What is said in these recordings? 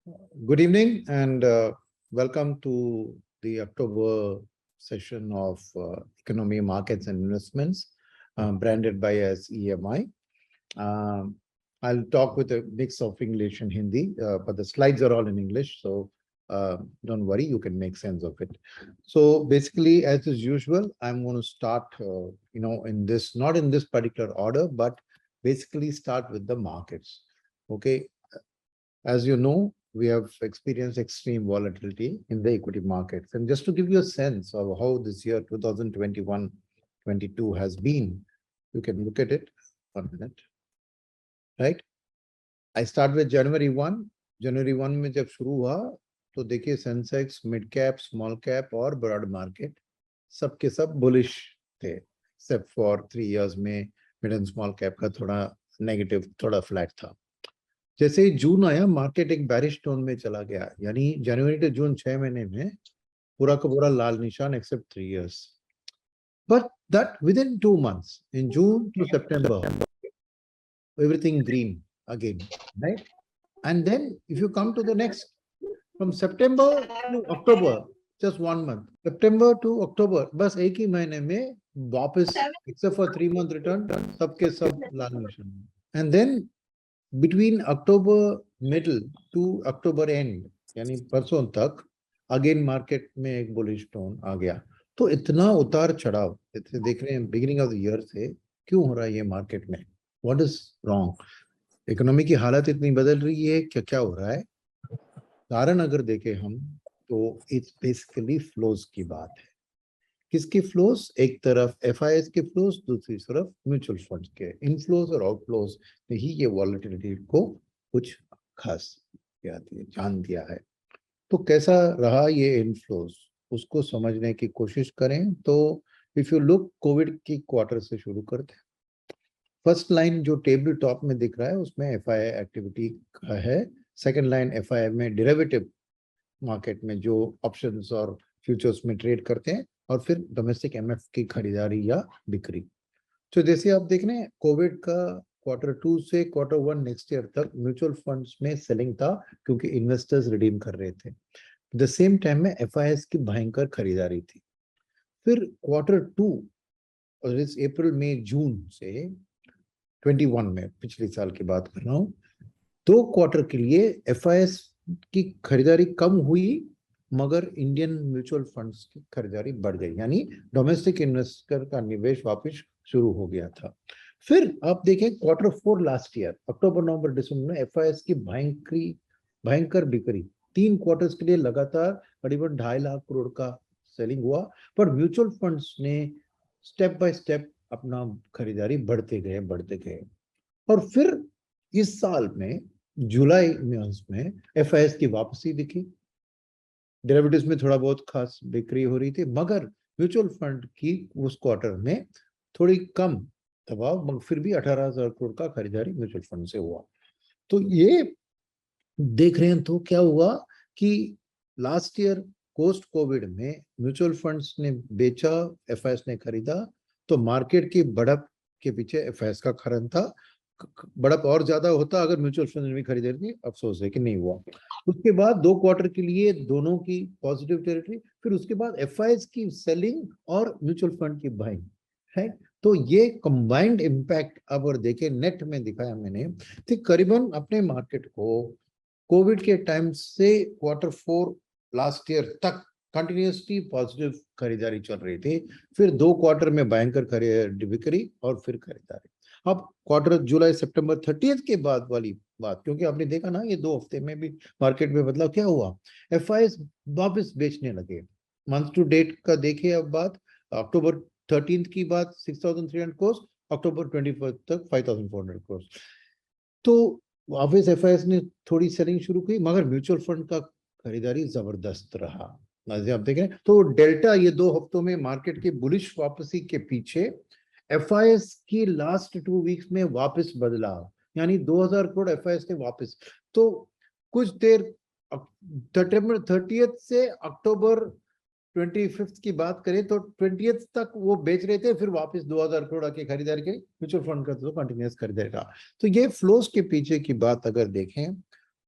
Good evening and welcome to the October session of Economy, Markets and Investments, branded by as EMI. I'll talk with a mix of English and Hindi, but the slides are all in English, so don't worry, you can make sense of it. So basically, as is usual, I'm going to start, in this, not in this particular order, but basically start with the markets. Okay. As you know, we have experienced extreme volatility in the equity markets. And just to give you a sense of how this year 2021-22 has been, you can look at it. 1 minute. Right? I start with January 1. January 1 में जब शुरू हुआ तो देखिए Sensex, mid cap, small cap और broad market सबके सब bullish थे, एक्सेप्ट फॉर 3 years में मिड एंड स्मॉल कैप का थोड़ा नेगेटिव, थोड़ा फ्लैट था। जैसे ही जून आया, मार्केट एक बैरिश टोन में चला गया, यानी जनवरी से जून 6 महीने में पूरा का पूरा लाल निशान accept 3 years. But that within 2 months, in June to September, everything green again, right? And then if you come to the next, from September to October, just 1 month, September to October, बस एक ही महीने में वापस, except for 3-month return, सबके सब लाल निशान. And then between October middle to October end, यानी परसों तक अगेन मार्केट में एक बुलिश टोन आ गया. तो इतना उतार चढ़ाव देख रहे हैं बिगिनिंग ऑफ द ईयर से क्यों हो रहा है ये मार्केट में? What is wrong? इकोनॉमी की हालत इतनी बदल रही है, क्या क्या हो रहा है? कारण अगर देखें हम तो इट्स बेसिकली फ्लोज की बात है. किसकी फ्लोज? एक तरफ एफआईएस के फ्लोज, दूसरी तरफ म्यूचुअल फंड्स के इनफ्लोज और आउटफ्लोज ने ही ये वॉलेटिलिटी को कुछ खास जान दिया है. तो कैसा रहा ये इनफ्लोज, उसको समझने की कोशिश करें. तो इफ यू लुक, कोविड की क्वार्टर से शुरू करते हैं. फर्स्ट लाइन जो टेबल टॉप में दिख रहा है उसमें एफआईआई एक्टिविटी का है. सेकंड लाइन एफआईआई में डेरिवेटिव मार्केट में जो ऑप्शंस और फ्यूचर्स में ट्रेड करते हैं, और फिर डोमेस्टिक एमएफ की खरीदारी या बिक्री. तो जैसे आप देख रहे हैं, कोविड का Q2 से Q1 नेक्स्ट ईयर तक म्यूचुअल फंड्स में सेलिंग था क्योंकि इन्वेस्टर्स रिडीम कर रहे थे. द सेम टाइम में एफआईएस की भयंकर खरीदारी थी. फिर Q2 और इस अप्रैल मई जून से 21 में, पिछले साल की बात कर रहा हूँ, 2 क्वार्टर के लिए एफआईएस की खरीदारी कम हुई, मगर इंडियन म्यूचुअल फंड्स की खरीदारी बढ़ गई, यानी डोमेस्टिक इन्वेस्टर का निवेश वापस शुरू हो गया था. फिर आप देखें Q4 लास्ट ईयर, अक्टूबर नवंबर दिसंबर में एफआईएस की भयंकर बिक्री 3 क्वार्टर्स के लिए लगातार करीबन 2.5 लाख करोड़ का सेलिंग हुआ. पर म्यूचुअल फंड्स ने स्टेप बाय स्टेप अपना खरीदारी बढ़ते गए. और फिर इस साल में जुलाई में एफआईएस की वापसी दिखी. डेरिवेटिव्स में थोड़ा बहुत खास बिक्री हो रही थी, मगर म्यूचुअल फंड की उस क्वार्टर में थोड़ी कम दबाव, मगर फिर भी 18,000 करोड़ का खरीदारी म्यूचुअल फंड से हुआ. तो ये देख रहे हैं तो क्या हुआ कि लास्ट ईयर पोस्ट कोविड में म्यूचुअल फंड्स ने बेचा, एफआईएस ने खरीदा, तो मार्केट की बढ़त के पीछे एफआईएस का कारण था. बढ़त और ज्यादा होता अगर म्यूचुअल फंड ने भी खरीदी थी. अफसोस है कि नहीं हुआ. उसके बाद 2 क्वार्टर के लिए दोनों की पॉजिटिव टेरिटरी, फिर उसके बाद एफआईएस की सेलिंग और म्यूचुअल फंड की बाइंग है. तो ये कंबाइंड इंपैक्ट अब देखें नेट में दिखाया मैंने, तो करीबन अपने मार्केट को कोविड के टाइम से Q4 लास्ट ईयर तक कंटिन्यूसली पॉजिटिव खरीदारी चल रही थी. फिर 2 क्वार्टर में भयंकर बिक्री और फिर खरीदारी. अब क्वार्टर जुलाई सितंबर 30 के बाद वाली बात, क्योंकि आपने देखा ना ये 2 हफ्ते में भी मार्केट में बदलाव क्या हुआ, एफआईएस वापस बेचने लगे. मंथ टू डेट का देखिए अब बात, अक्टूबर 13 की बात 6,300 करोड़, अक्टूबर 21 तक 5,400 करोड़. तो वापस एफआईएस ने थोड़ी सेलिंग शुरू की, मगर म्यूचुअल फंड का खरीदारी जबरदस्त रहा. आप देखें तो डेल्टा ये 2 हफ्तों में मार्केट की बुलिश वापसी के पीछे एफआईएस की लास्ट 2 वीक्स में वापस बदला, यानी 2,000 करोड़ एफआईएस ने वापस. तो कुछ देर सितंबर 30 से अक्टूबर 25 की बात करें तो 20 तक वो बेच रहे थे, फिर वापस 2,000 करोड़ की खरीदारी की. म्यूचुअल फंड का तो कंटिन्यूस खरीदारी रहा. तो ये फ्लोज के पीछे की बात अगर देखें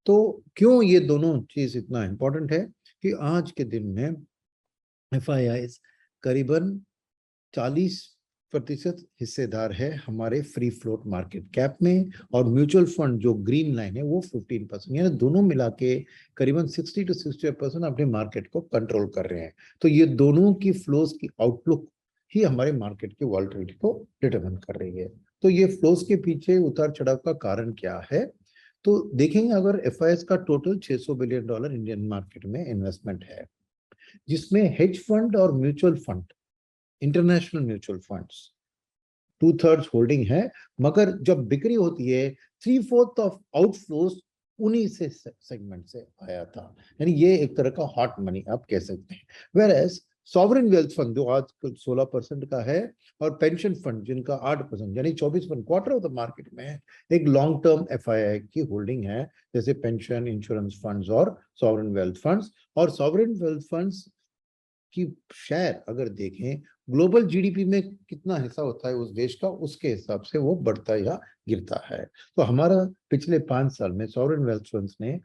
तो क्यों ये दोनों चीज इतना इंपॉर्टेंट है कि आज के दिन में एफआईआईज करीबन 40% हिस्सेदार है हमारे फ्री फ्लोट मार्केट कैप में, और म्यूचुअल फंड जो ग्रीन लाइन है वो 15%, यानी दोनों मिला के करीबन 60 to 65% अपने मार्केट को कंट्रोल कर रहे हैं। तो ये दोनों की फ्लोज की आउटलुक ही हमारे मार्केट की वॉलेटिलिटी को डिटरमिन कर रही है। तो ये फ्लोज के पीछे उतार चढ़ाव का कारण क्या है, तो देखेंगे अगर एफआईएस का टोटल $600 बिलियन इंडियन मार्केट में इन्वेस्टमेंट है, जिसमें हेज फंड और mutual fund, international mutual funds 2/3 holding है, मगर जब बिक्री होती है 3/4 ऑफ आउटफ्लोज उन्हीं से सेगमेंट से आया था, यानी ये एक तरह का हॉट मनी आप कह सकते हैं। Where as sovereign wealth fund जो आज 16% का है, और पेंशन फंड जिनका 8% यानी 24% क्वार्टर ऑफ द मार्केट में है, एक लॉन्ग टर्म एफआईआई की होल्डिंग है, जैसे पेंशन, इंश्योरेंस फंड्स और सॉवरेन वेल्थ फंड्स। और सॉवरेन वेल्थ फंड्स की शेयर अगर देखें ग्लोबल जीडीपी में कितना हिस्सा होता है उस देश का, उसके हिसाब से वो बढ़ता या गिरता है। तो हमारा पिछले 5 साल में सॉवरेन वेल्थ फंड्स ने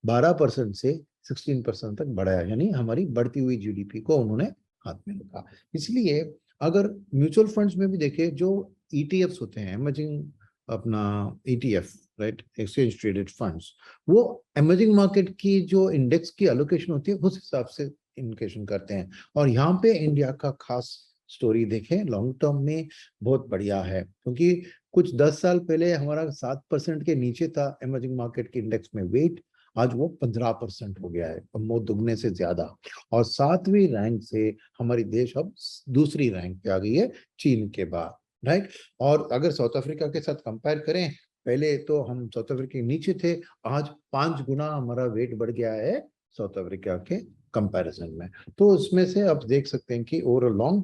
12% से 16% तक बढ़ाया, यानी हमारी बढ़ती हुई जीडीपी को उन्होंने हाथ में रखा। इसलिए अगर म्यूचुअल फंड्स में भी देखें, जो ईटीएफ्स होते हैं, इमर्जिंग अपना ETF, right, exchange traded funds, वो इमर्जिंग मार्केट की जो इंडेक्स की एलोकेशन होती है उस हिसाब से इंडिकेशन करते हैं। और यहाँ पे इंडिया का खास स्टोरी देखें, लॉन्ग टर्म में बहुत बढ़िया है, क्योंकि कुछ 10 साल पहले हमारा 7% के नीचे था इमर्जिंग मार्केट के इंडेक्स में वेट, आज वो 15% हो गया है, वो दुगने से ज्यादा। और 7वीं रैंक से हमारी देश अब दूसरी रैंक पे आ गई है चीन के बाद, राइट। और अगर साउथ अफ्रीका के साथ कंपेयर करें, पहले तो हम साउथ अफ्रीका के नीचे थे, आज 5 गुना हमारा वेट बढ़ गया है साउथ अफ्रीका के कंपैरिजन में। तो उसमें से आप देख सकते हैं कि ओवर लॉन्ग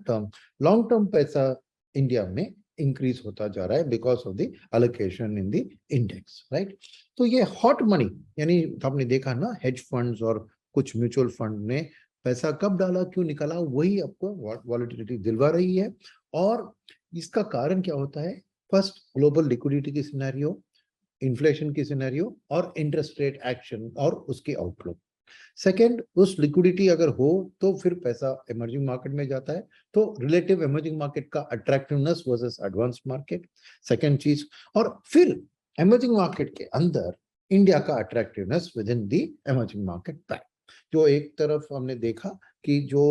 टर्म पैसा इंडिया में इंक्रीज होता जा रहा है because of the allocation in the index, right. तो ये हॉट मनी, यानी आपने देखा ना, हेज फंड्स और कुछ म्यूचुअल फंड ने पैसा कब डाला, क्यों निकाला, वही आपको वॉलेटिलिटी दिलवा रही है। और इसका कारण क्या होता है, फर्स्ट ग्लोबल लिक्विडिटी की सिनेरियो, इन्फ्लेशन की सिनेरियो और इंटरेस्ट रेट एक्शन और उसकी आउटलुक। सेकेंड, उस लिक्विडिटी अगर हो तो फिर पैसा इमर्जिंग मार्केट में जाता है, तो रिलेटिव इमर्जिंग मार्केट का attractiveness versus advance market, second चीज। और फिर इमर्जिंग मार्केट के अंदर इंडिया का attractiveness with in the emerging market pack. जो एक तरफ हमने देखा कि जो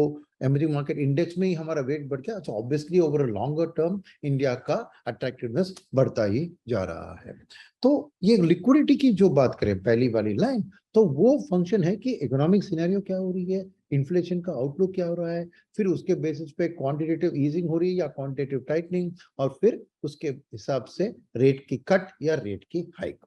इमर्जिंग मार्केट इंडेक्स में ही हमारा वेट बढ़ गया, तो obviously over longer term India का अट्रैक्टिवनेस बढ़ता ही जा रहा है। तो ये लिक्विडिटी की जो बात करें, पहली वाली लाइन, तो वो फंक्शन है कि इकोनॉमिक सिनेरियो क्या हो रही है, इन्फ्लेशन का आउटलुक क्या हो रहा है, फिर उसके बेसिस पे क्वांटिटेटिव ईजिंग हो रही है या क्वांटिटेटिव टाइटनिंग, और फिर उसके हिसाब से रेट की कट या रेट की हाइक।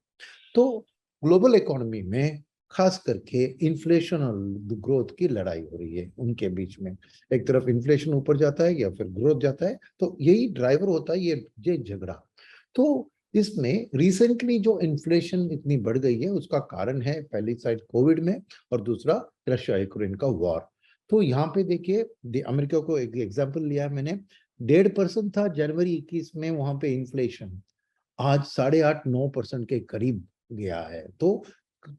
तो ग्लोबल इकोनॉमी में खास करके इन्फ्लेशन और ग्रोथ की लड़ाई हो रही है उनके बीच में। एक तरफ इन्फ्लेशन ऊपर जाता है या फिर ग्रोथ जाता है, तो यही ड्राइवर होता है ये झगड़ा। तो इसमें रिसेंटली जो इन्फ्लेशन इतनी बढ़ गई है उसका कारण है पहली साइड कोविड में, और दूसरा रशिया यूक्रेन का वॉर। तो यहाँ पे देखिए, अमेरिका को एक एग्जांपल लिया मैंने, 1.5% था जनवरी 21 में वहां पे इन्फ्लेशन, आज 8.5-9% के करीब गया है। तो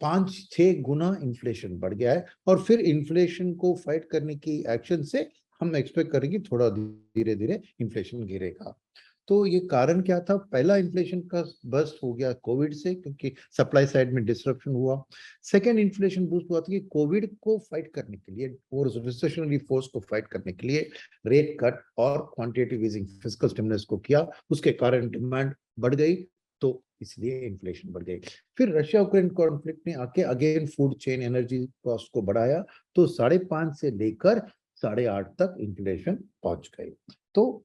5-6 गुना इन्फ्लेशन बढ़ गया है, और फिर इन्फ्लेशन को फाइट करने की एक्शन से हम एक्सपेक्ट करेंगे थोड़ा धीरे धीरे इन्फ्लेशन गिरेगा। तो ये कारण क्या था, पहला इन्फ्लेशन का बस्ट हो गया कोविड से, क्योंकि सप्लाई साइड में डिसरप्शन हुआ। सेकेंड इन्फ्लेशन बूस्ट हुआ था कि कोविड को फाइट करने के लिए और रिसेशनरी फोर्स को फाइट करने के लिए रेट कट और क्वांटिटेटिव ईजिंग, फिस्कल स्टिमुलस को किया, उसके कारण डिमांड बढ़ गई, तो इसलिए इन्फ्लेशन बढ़ गई। फिर रशिया यूक्रेन कॉन्फ्लिक्ट ने आके again food chain, energy cost को बढ़ाया, तो 5.5 से लेकर 8.5 तक इन्फ्लेशन पहुंच गई। तो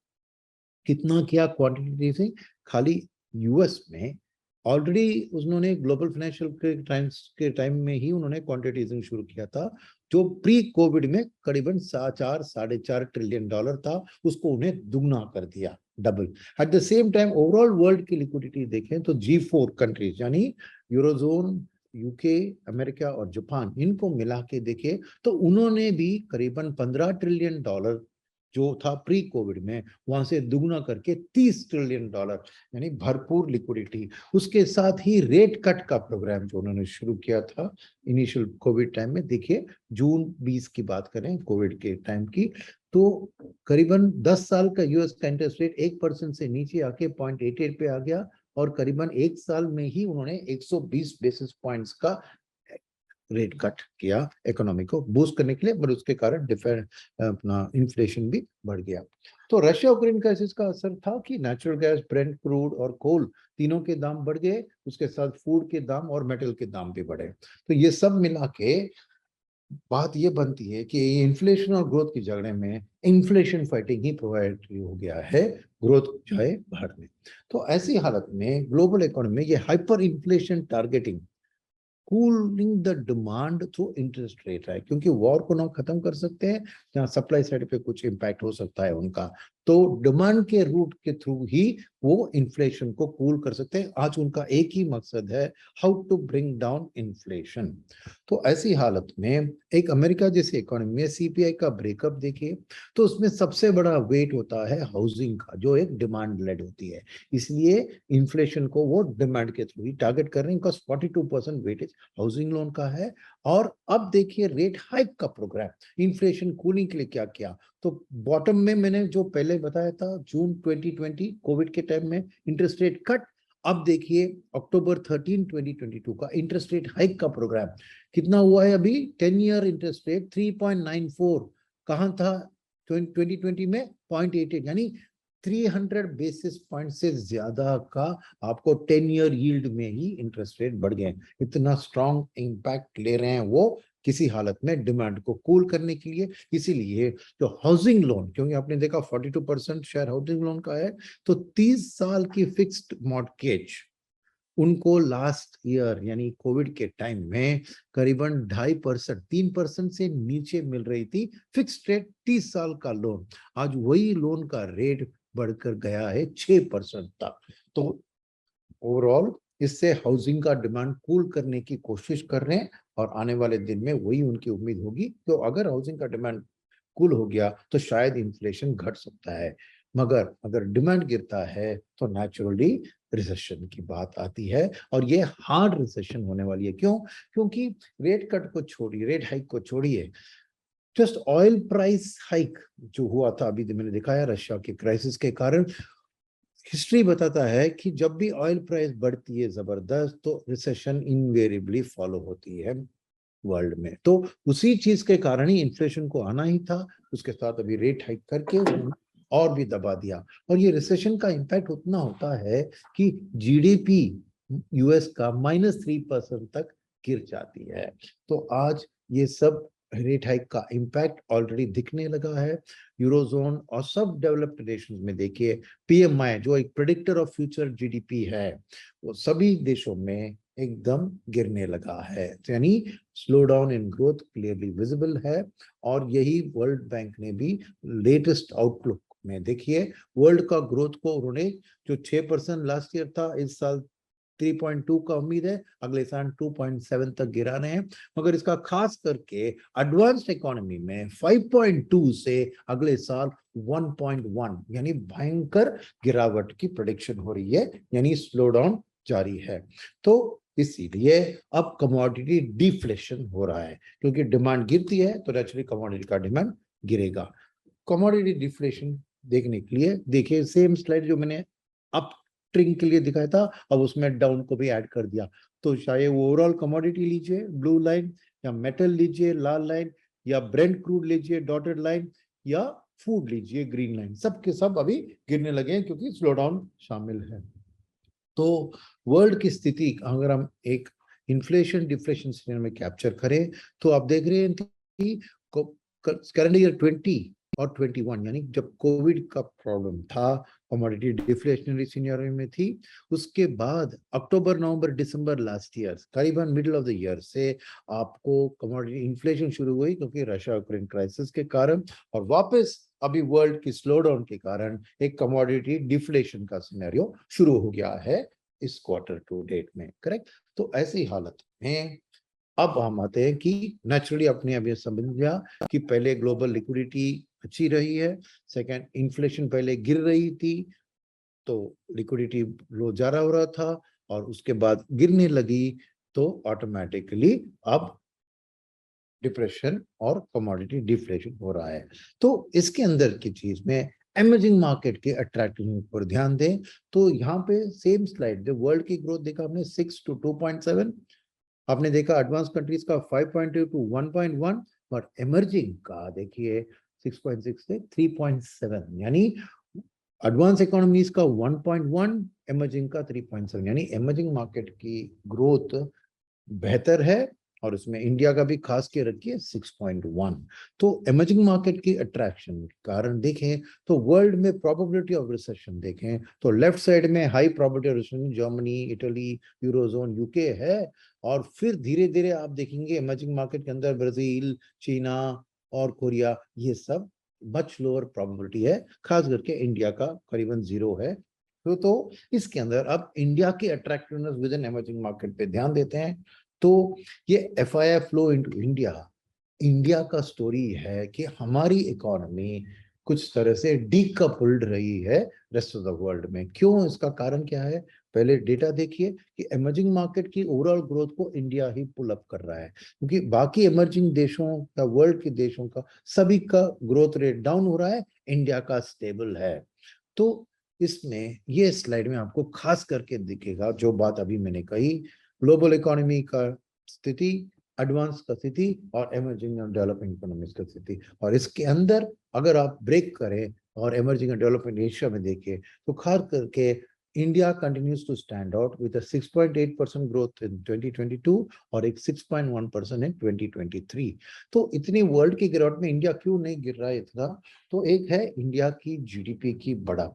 कितना किया क्वांटिटी से, खाली यूएस में ऑलरेडी उन्होंने ग्लोबल फाइनेंशियल के टाइम में ही उन्होंने क्वांटिटीजिंग शुरू किया था, जो प्री कोविड में करीबन 4.5 ट्रिलियन डॉलर था, उसको उन्हें दुगना कर दिया, double. At the same time overall world की लिक्विडिटी देखें तो G4 कंट्रीज यानी यूरोजोन, यूके, अमेरिका और जापान, इनको मिला के देखे तो उन्होंने भी करीबन $15 ट्रिलियन जो था प्री कोविड में, वहां से दुगना करके $30 ट्रिलियन, यानी भरपूर लिक्विडिटी। उसके साथ ही रेट कट का प्रोग्राम जो उन्होंने शुरू किया था इनिशियल कोविड टाइम में, देखिए जून 20 की बात करें कोविड के टाइम की, तो करीबन 10 साल का यूएस का इंटरेस्ट रेट 1% से नीचे आके 0.88 पे आ गया, और करीबन एक साल में ही उन्होंने 120 बेसिस पॉइंट्स का रेट कट किया इकोनॉमी को बूस्ट करने के लिए, पर उसके कारण अपना इन्फ्लेशन भी बढ़ गया। तो रशिया यूक्रेन क्राइसिस का असर था कि नेचुरल गैस, ब्रेंट क्रूड और कोल तीनों के दाम बढ़ गए, उसके साथ फूड के दाम और मेटल के दाम भी बढ़े। तो ये सब मिला के बात ये बनती है कि इन्फ्लेशन और ग्रोथ की झगड़े में इन्फ्लेशन फाइटिंग ही प्रोवाइड हो गया है, ग्रोथ जाए बाहर में। तो ऐसी हालत में ग्लोबल इकोनॉमी में ये hyper inflation targeting cooling the demand through interest rate है, क्योंकि वॉर को ना खत्म कर सकते हैं, जहाँ सप्लाई साइड पे कुछ इम्पैक्ट हो सकता है उनका, तो डिमांड के रूट के थ्रू ही वो इन्फ्लेशन को कूल कर सकते हैं। आज उनका एक ही मकसद है, how to bring down inflation. तो ऐसी हालत में एक अमेरिका जैसे इकोनॉमी में सीपीआई का ब्रेकअप देखिए, तो उसमें सबसे बड़ा वेट होता है हाउसिंग का, जो एक डिमांड लेड होती है, इसलिए इन्फ्लेशन को वो डिमांड के थ्रू ही टारगेट कर रहे हैं। 42% वेटेज हाउसिंग लोन का है। और अब देखिए रेट हाइक का प्रोग्राम इन्फ्लेशन कूलिंग के लिए क्या किया। तो बॉटम में मैंने जो पहले बताया था जून 2020 कोविड के टाइम में इंटरेस्ट रेट कट, अब देखिए अक्टूबर 13 2022 का इंटरेस्ट रेट हाइक का प्रोग्राम कितना हुआ है। अभी 10 ईयर इंटरेस्ट रेट 3.94, कहां था 2020 में 0.88, यानी 300 बेसिस पॉइंट से ज्यादा का आपको 10 ईयर यील्ड में ही इंटरेस्ट रेट बढ़ गए। इतना स्ट्रॉन्ग इंपैक्ट ले रहे हैं वो किसी हालत में डिमांड को कूल करने के लिए। इसीलिए जो हाउसिंग लोन, क्योंकि आपने देखा 42% शेयर हाउसिंग लोन का है, तो 30 साल की फिक्स्ड मॉर्टगेज उनको लास्ट ईयर यानी कोविड के टाइम में करीबन 2.5%, 3% से नीचे मिल रही थी फिक्स्ड रेट 30 साल का लोन। आज वही लोन का रेट बढ़कर गया है 6% तक। तो ओवरऑल इससे हाउसिंग का डिमांड कूल करने की कोशिश कर रहे हैं, और आने वाले दिन में वही उनकी उम्मीद होगी। तो अगर हाउसिंग का डिमांड कूल हो गया तो शायद इन्फ्लेशन घट सकता है, मगर अगर डिमांड गिरता है तो नेचुरली रिसेशन की बात आती है, और ये हार्ड रिसेशन होने वाली है। क्यों? क्योंकि रेट कट को छोड़िए, रेट हाइक को छोड़िए, जस्ट ऑयल प्राइस हाइक जो हुआ था अभी मैंने दिखाया रशिया के क्राइसिस के कारण, हिस्ट्री बताता है कि जब भी ऑयल प्राइस बढ़ती है जबरदस्त, तो रिसेशन इनवेरिएबली फॉलो होती है वर्ल्ड में। तो उसी चीज के कारण ही इन्फ्लेशन को आना ही था, उसके साथ अभी रेट हाइक करके और भी दबा दिया। और ये रिसेशन का इम्पैक्ट उतना होता है कि जीडीपी यूएस का -3% तक गिर जाती है। तो आज ये सब रेट हाइक का इम्पैक्ट ऑलरेडी दिखने लगा है यूरोजोन और सब डेवलप्ड नेशंस में। देखिए पीएमआई जो एक प्रेडिक्टर ऑफ फ्यूचर जीडीपी है, वो सभी देशों में एकदम गिरने लगा है, यानी slow down in growth clearly visible है। और यही वर्ल्ड बैंक ने भी लेटेस्ट आउटलुक में, देखिए वर्ल्ड का ग्रोथ को उन्होंने जो 6% लास्ट ईयर था, इस साल 3.2 का उम्मीद है, अगले साल 2.7 तक गिरा रहे हैं। मगर इसका खास करके एडवांस्ड इकोनॉमी में 5.2 से अगले साल 1.1, यानी भयंकर गिरावट की प्रेडिक्शन हो रही है, यानी स्लो डाउन जारी है। तो इसीलिए अब कमोडिटी डिफ्लेशन हो रहा है, क्योंकि डिमांड गिरती है तो नेचुरली कमोडिटी का डिमांड गिरेगा। कमोडिटी डिफ्लेशन देखने के लिए देखिए सेम स्लाइड जो मैंने अप ट्रिंग के लिए दिखाया था, अब उसमें डाउन को भी ऐड कर दिया। तो चाहे ओवरऑल कमोडिटी लीजिए ब्लू लाइन, या मेटल लीजिए लाल लाइन, या ब्रेंट क्रूड लीजिए डॉटेड लाइन, या फूड लीजिए ग्रीन लाइन, सब के सब अभी गिरने लगे हैं क्योंकि स्लो डाउन शामिल है। तो वर्ल्ड की स्थिति अगर हम एक इन्फ्लेशन डिफ्लेशन सिनेरियो में कैप्चर करें, तो आप देख रहे हैं कि करंट ईयर 20 और 21, यानी जब कोविड का प्रॉब्लम था, कमोडिटी डिफ्लेशनरी सिनेरियो में थी। उसके बाद अक्टूबर नवंबर दिसंबर लास्ट ईयर, करीबन मिडिल ऑफ द ईयर से आपको कमोडिटी इन्फ्लेशन शुरू हुई, क्योंकि रशिया यूक्रेन क्राइसिस के कारण, और वापस अभी वर्ल्ड की स्लो डाउन के कारण एक कमोडिटी डिफ्लेशन का सिनेरियो शुरू हो गया है इस क्वार्टर टू डेट में, करेक्ट। तो ऐसी हालत में अब हम आते हैं कि नेचुरली अपने अभी समझ लिया कि पहले ग्लोबल लिक्विडिटी अच्छी रही है। सेकंड, इन्फ्लेशन पहले गिर रही थी तो लिक्विडिटी लो ज्यादा हो रहा था, और उसके बाद गिरने लगी तो ऑटोमेटिकली अब डिप्रेशन और कमोडिटी डिफ्लेशन हो रहा है। तो इसके अंदर की चीज में एमर्जिंग मार्केट के अट्रैक्टिव पर ध्यान दें तो यहाँ पे सेम स्लाइड, जो वर्ल्ड की ग्रोथ देखा हमने 6 to 2.7, आपने देखा एडवांस कंट्रीज का 5.2 to 1.1, और एमर्जिंग का देखिए 6.6 से 3.7, यानी एडवांस इकोनॉमीज का 1.1, एमर्जिंग का 3.7, यानी एमर्जिंग मार्केट की ग्रोथ बेहतर है, और उसमें इंडिया का भी खास के रखिए 6.1। तो इमर्जिंग मार्केट की अट्रैक्शन कारण देखें तो वर्ल्ड में प्रोबेबिलिटी ऑफ रिसेशन देखें तो लेफ्ट साइड में high probability of recession Germany, Italy, eurozone, UK है, और फिर धीरे धीरे आप देखेंगे इमर्जिंग मार्केट के अंदर ब्राजील, चाइना और कोरिया, ये सब मच लोअर प्रोबेबिलिटी है, खास करके इंडिया का करीबन 0 है। तो इसके अंदर अब इंडिया की attractiveness within emerging market पे ध्यान देते हैं। तो ये FII flow into India, India का स्टोरी है कि हमारी इकोनॉमी कुछ तरह से डीकपल्ड रही है रेस्ट ऑफ द वर्ल्ड में। क्यों, इसका कारण क्या है? पहले डेटा देखिए कि इमर्जिंग मार्केट की ओवरऑल ग्रोथ को इंडिया ही पुल अप कर रहा है, क्योंकि बाकी इमर्जिंग देशों का, वर्ल्ड के देशों का सभी का ग्रोथ रेट डाउन हो रहा है, इंडिया का स्टेबल है। तो इसमें ये स्लाइड में आपको खास करके दिखेगा जो बात अभी मैंने कही, ग्लोबल इकोनॉमी का स्थिति, एडवांस का स्थिति और इमर्जिंग और डेवलपिंग इकोनॉमीज का स्थिति। और इसके अंदर अगर आप ब्रेक करें और इमर्जिंग और डेवलपिंग एशिया में देखें तो खास करके India continues to stand out with a 6.8% growth in 2022 और एक 6.1% इन 2023। तो इतनी वर्ल्ड की गिरावट में इंडिया क्यों नहीं गिर रहा है इतना? तो एक है इंडिया की जीडीपी की बड़ा,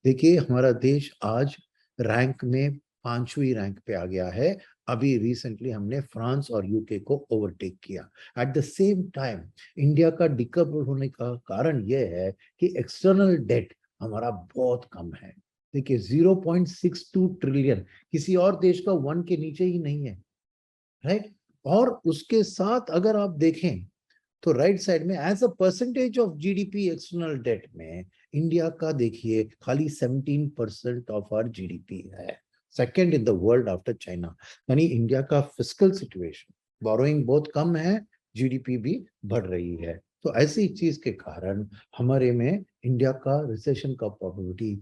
देखिए हमारा देश आज रैंक में 5वीं रैंक पे आ गया है। अभी रिसेंटली हमने फ्रांस और यूके को ओवरटेक किया। At the same time India का डिकपल होने का कारण यह है कि एक्सटर्नल डेट हमारा बहुत कम है। देखिए 0.62 ट्रिलियन, किसी और देश का 1 के नीचे ही नहीं है, राइट? और उसके साथ अगर आप देखें तो राइट साइड में as a percentage of GDP external debt में इंडिया का देखिए खाली 17% ऑफ आवर जीडीपी है, second in the world after China. यानी इंडिया का फिस्कल सिचुएशन, बोरोइंग बहुत कम है, जीडीपी भी बढ़ रही है। तो ऐसी चीज के कारण हमारे में इंडिया का रिसेशन का प्रोबेबिलिटी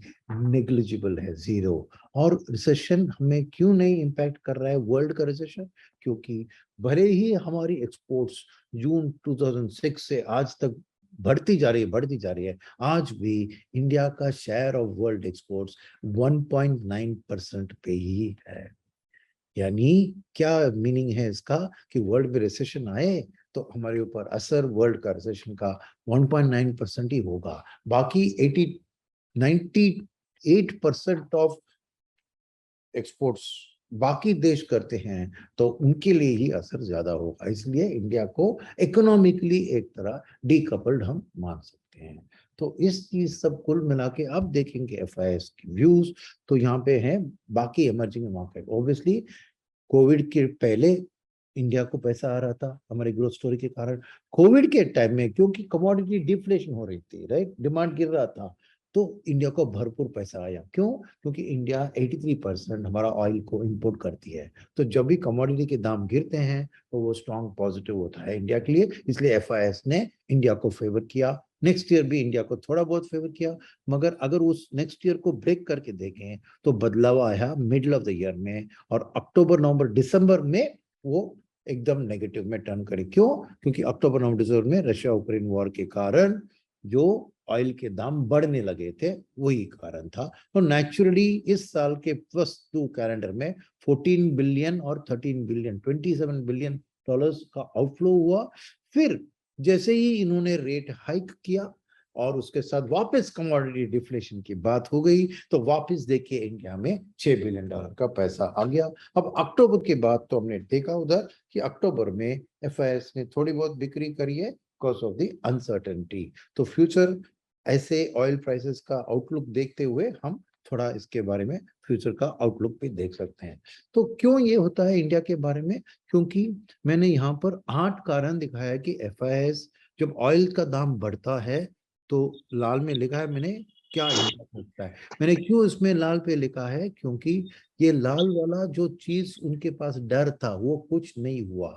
नेग्लिजिबल है, 0। और रिसेशन हमें क्यों नहीं इंपैक्ट कर रहा है वर्ल्ड का रिसेशन? क्योंकि भले ही हमारी एक्सपोर्ट्स जून 2006 से आज तक बढ़ती जा रही है, आज भी इंडिया का शेयर ऑफ वर्ल्ड एक्सपोर्ट्स 1.9% पे ही है। यानी क्या मीनिंग है इसका कि वर्ल्ड में रिसेशन आए तो हमारे ऊपर असर वर्ल्ड का रिसेशन का 1.9% ही होगा, बाकी 98% ऑफ एक्सपोर्ट्स बाकी देश करते हैं तो उनके लिए ही असर ज्यादा होगा। इसलिए इंडिया को इकोनॉमिकली एक तरह डीकपल्ड हम मान सकते हैं। तो इस चीज सब कुल मिला के अब देखेंगे एफआईएस की व्यूज, तो यहाँ पे है बाकी इमर्जिंग मार्केट। ऑब्वियसली कोविड के पहले इंडिया को पैसा आ रहा था हमारे ग्रोथ स्टोरी के कारण। कोविड के टाइम में क्योंकि कमोडिटी डिफ्लेशन हो रही थी, राइट, डिमांड गिर रहा था, तो इंडिया को भरपूर पैसा आया। क्यों? क्योंकि इंडिया 83% हमारा ऑयल को इंपोर्ट करती है, तो जब भी कमोडिटी के दाम गिरते हैं तो वो स्ट्रॉन्ग पॉजिटिव होता है इंडिया के लिए। इसलिए एफआईएस ने इंडिया को फेवर किया, नेक्स्ट ईयर भी इंडिया को थोड़ा बहुत फेवर किया। मगर अगर उस नेक्स्ट ईयर को ब्रेक करके देखें तो बदलाव आया मिडिल ऑफ द ईयर में, और अक्टूबर, नवंबर, दिसंबर में वो एकदम नेगेटिव में टर्न करे। क्यों? क्योंकि अक्टूबर, नवंबर, दिसंबर में रशिया यूक्रेन वॉर के कारण जो ऑयल के दाम बढ़ने लगे थे, वही कारण था। तो नेचुरली इस साल के फर्स्ट 2 कैलेंडर में 14 बिलियन और 13 बिलियन, 27 बिलियन डॉलर्स का आउटफ्लो हुआ। फिर जैसे ही इन्होंने रेट हाइक किया और उसके साथ वापस कमोडिटी डिफ्लेशन की बात हो गई, तो वापस देखिए इंडिया में 6 बिलियन डॉलर का पैसा आ गया। अब अक्टूबर के बाद तो हमने देखा उधर कि अक्टूबर में एफआईएस ने थोड़ी बहुत बिक्री करी है बिकॉज ऑफ द अनसर्टेनिटी। तो फ्यूचर ऐसे ऑयल प्राइसेस का आउटलुक देखते हुए हम थोड़ा इसके बारे में फ्यूचर का आउटलुक भी देख सकते हैं। तो क्यों ये होता है इंडिया के बारे में? क्योंकि मैंने यहाँ पर 8 कारण दिखाया कि एफआईएस जब ऑयल का दाम बढ़ता है तो लाल में लिखा है मैंने क्या इम्पैक्ट होता है। मैंने क्यों इसमें लाल पे लिखा है, क्योंकि ये लाल वाला जो चीज उनके पास डर था वो कुछ नहीं हुआ।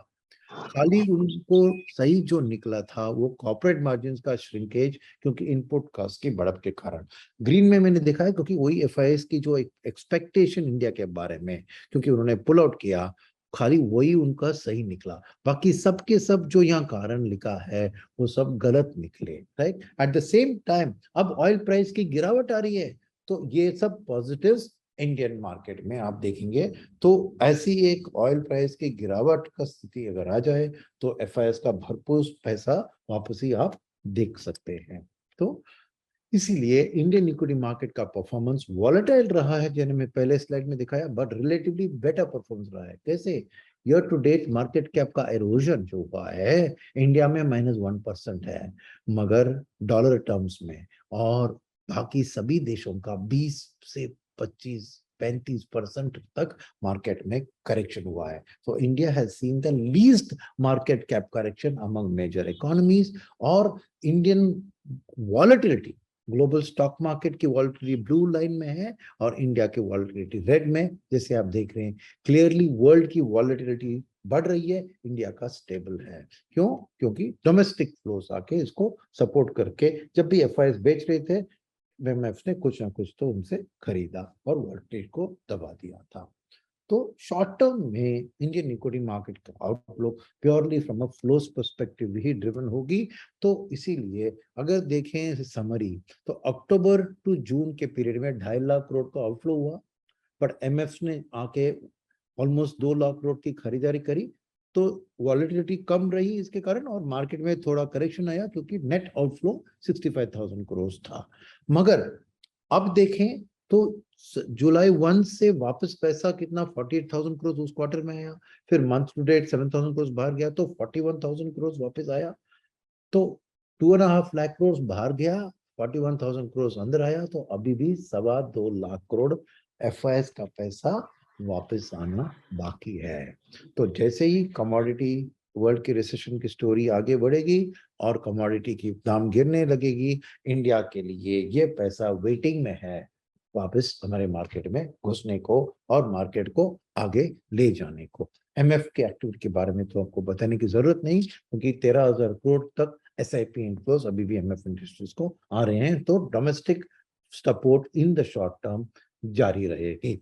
खाली उनको सही जो निकला था वो कॉर्पोरेट मार्जिन का श्रिंकेज, क्योंकि इनपुट कॉस्ट की बढ़त के कारण। ग्रीन में मैंने देखा है क्योंकि वही एफआईएस की जो एक्सपेक्टेशन इंडिया के बारे में, क्योंकि उन्होंने पुल आउट किया, खाली वही उनका सही निकला। बाकी सब के सब जो यहाँ कारण लिखा है वो सब गलत निकले, right. At the same time अब ऑयल प्राइस की गिरावट आ रही है, तो ये सब पॉजिटिव्स इंडियन मार्केट में आप देखेंगे। तो ऐसी एक ऑयल प्राइस की गिरावट का स्थिति अगर आ जाए तो एफआईएस का भरपूर पैसा वापसी आप देख सकते हैं। तो इसीलिए इंडियन इक्विटी मार्केट का परफॉर्मेंस वॉलेटाइल रहा है, जैसे मैं पहले स्लाइड में दिखाया, बट रिलेटिवली बेटर परफॉर्मेंस रहा है। कैसे? Year to date market cap का एरोजन जो हुआ है इंडिया में -1% है, मगर डॉलर टर्म्स में और बाकी सभी देशों का 20 से 25-35% तक मार्केट में करेक्शन हुआ है। तो India has seen the least market cap correction among major economies. और Indian volatility, global stock market की वॉलेटिलिटी ब्लू लाइन में है और इंडिया की वॉलेटिलिटी रेड में। जैसे आप देख रहे हैं क्लियरली वर्ल्ड की वॉलेटिलिटी बढ़ रही है, इंडिया का स्टेबल है। क्यों? क्योंकि डोमेस्टिक फ्लोस आके इसको सपोर्ट करके, जब भी एफआईएस बेच रहे थे एमएफ ने कुछ ना कुछ तो उनसे खरीदा और वॉलेटिलिटी को दबा दिया था। तो शॉर्ट टर्म में इंडियन इक्विटी मार्केट का outlook purely from a flows perspective he driven होगी। तो इसीलिए अगर देखें समरी, तो अक्टूबर टू जून के पीरियड में 2.5 लाख करोड़ का आउटफ्लो हुआ, बट एमएफ ने आके ऑलमोस्ट 2 लाख करोड़ की खरीदारी करी। तो वॉलेटिलिटी कम रही इसके कारण और मार्केट में थोड़ा करेक्शन आया, क्योंकि नेट आउटफ्लो 65,000 करोड़ था। मगर अब देखें तो जुलाई 1 से वापस पैसा कितना 48,000 करोड़ उस क्वार्टर में आया, फिर मंथ टू डेट 7,000 करोड़ बाहर गया तो 41,000 करोड़ वापस आया। तो 2.5 लाख करोड़ बाहर गया, 41,000 करोड़ अंदर आया, तो अभी भी 2.25 लाख करोड़ एफआईएस का पैसा वापस आना बाकी है। तो जैसे ही कमोडिटी वर्ल्ड की रिसेशन की स्टोरी आगे बढ़ेगी और कमोडिटी की दाम गिरने लगेगी, इंडिया के लिए ये पैसा वेटिंग में है वापस हमारे मार्केट में घुसने को और मार्केट को आगे ले जाने को। एमएफ के एक्टिविटी के बारे में तो आपको बताने की जरूरत नहीं, क्योंकि 13,000 करोड़ तक एसआईपी इनफ्लोस अभी भी एमएफ इंडस्ट्रीज को आ रहे हैं। तो domestic support in the short term जारी रहेगी।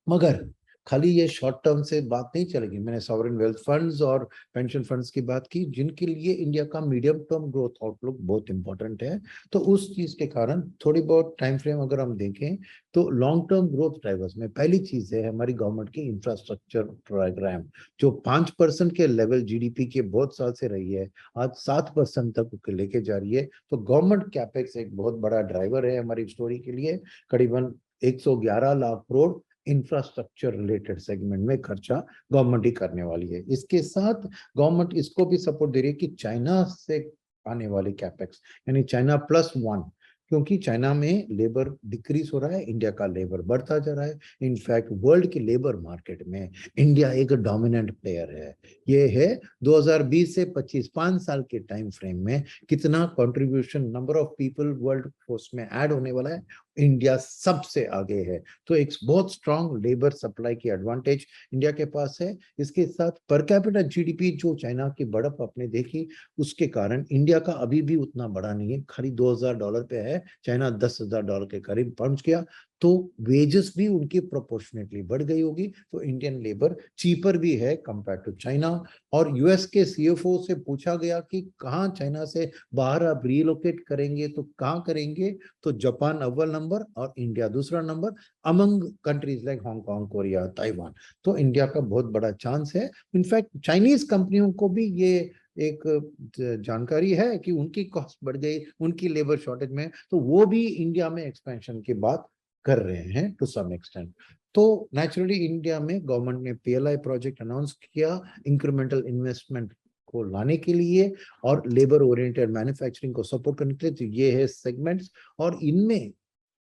मगर खाली ये शॉर्ट टर्म से बात नहीं चलेगी। मैंने सॉवरेन वेल्थ फंड्स और पेंशन फंड्स की बात की, जिनके लिए इंडिया का मीडियम टर्म ग्रोथ आउटलुक बहुत इंपॉर्टेंट है। तो उस चीज के कारण थोड़ी बहुत टाइम फ्रेम अगर हम देखें तो लॉन्ग टर्म ग्रोथ ड्राइवर्स में पहली चीज है हमारी गवर्नमेंट की इंफ्रास्ट्रक्चर प्रोग्राम, जो 5% के लेवल जीडीपी के बहुत साल से रही है, आज 7% तक लेके जा रही है। तो गवर्नमेंट कैपेक्स एक बहुत बड़ा ड्राइवर है हमारी स्टोरी के लिए। करीबन 111 lakh crore infrastructure related segment में खर्चा गवर्नमेंट ही करने वाली है। इसके साथ गवर्नमेंट इसको भी सपोर्ट दे रही है कि चाइना से आने वाली कैपेक्स, यानी चाइना +1, क्योंकि चाइना में लेबर डिक्रीज हो रहा है, इंडिया का लेबर बढ़ता जा रहा है। इनफैक्ट वर्ल्ड की लेबर मार्केट में इंडिया एक डोमिनेंट प्लेयर है। ये है 2020 से 25, 5 साल के टाइम फ्रेम में कितना contribution number of people world force में ऐड होने वाला है, इंडिया सबसे आगे है। तो एक बहुत स्ट्रांग लेबर सप्लाई की एडवांटेज इंडिया के पास है। इसके साथ पर कैपिटा जीडीपी जो चाइना की बढ़त आपने देखी, उसके कारण इंडिया का अभी भी उतना बड़ा नहीं है, खाली $2,000 पे है, चाइना $10,000 के करीब पहुंच गया। तो वेजेस भी उनकी प्रोपोर्शनेटली बढ़ गई होगी, तो इंडियन लेबर चीपर भी है कंपेयर टू चाइना। और यूएस के सीएफओ से पूछा गया कि कहाँ चाइना से बाहर आप रिलोकेट करेंगे तो कहाँ करेंगे, तो जापान अव्वल नंबर और इंडिया दूसरा number among countries like Hong Kong, Korea, Taiwan. तो इंडिया का बहुत बड़ा चांस है। इनफैक्ट चाइनीज कंपनियों को भी ये एक जानकारी है कि उनकी कॉस्ट बढ़ गई, उनकी लेबर शॉर्टेज में, तो वो भी इंडिया में एक्सपेंशन की बात कर रहे हैं टू सम एक्सटेंट। तो नेचुरली इंडिया में गवर्नमेंट ने पीएलआई प्रोजेक्ट अनाउंस किया इंक्रीमेंटल इन्वेस्टमेंट को लाने के लिए और लेबर ओरिएंटेड मैन्युफैक्चरिंग को सपोर्ट करने के लिए। तो ये है सेगमेंट्स, और इनमें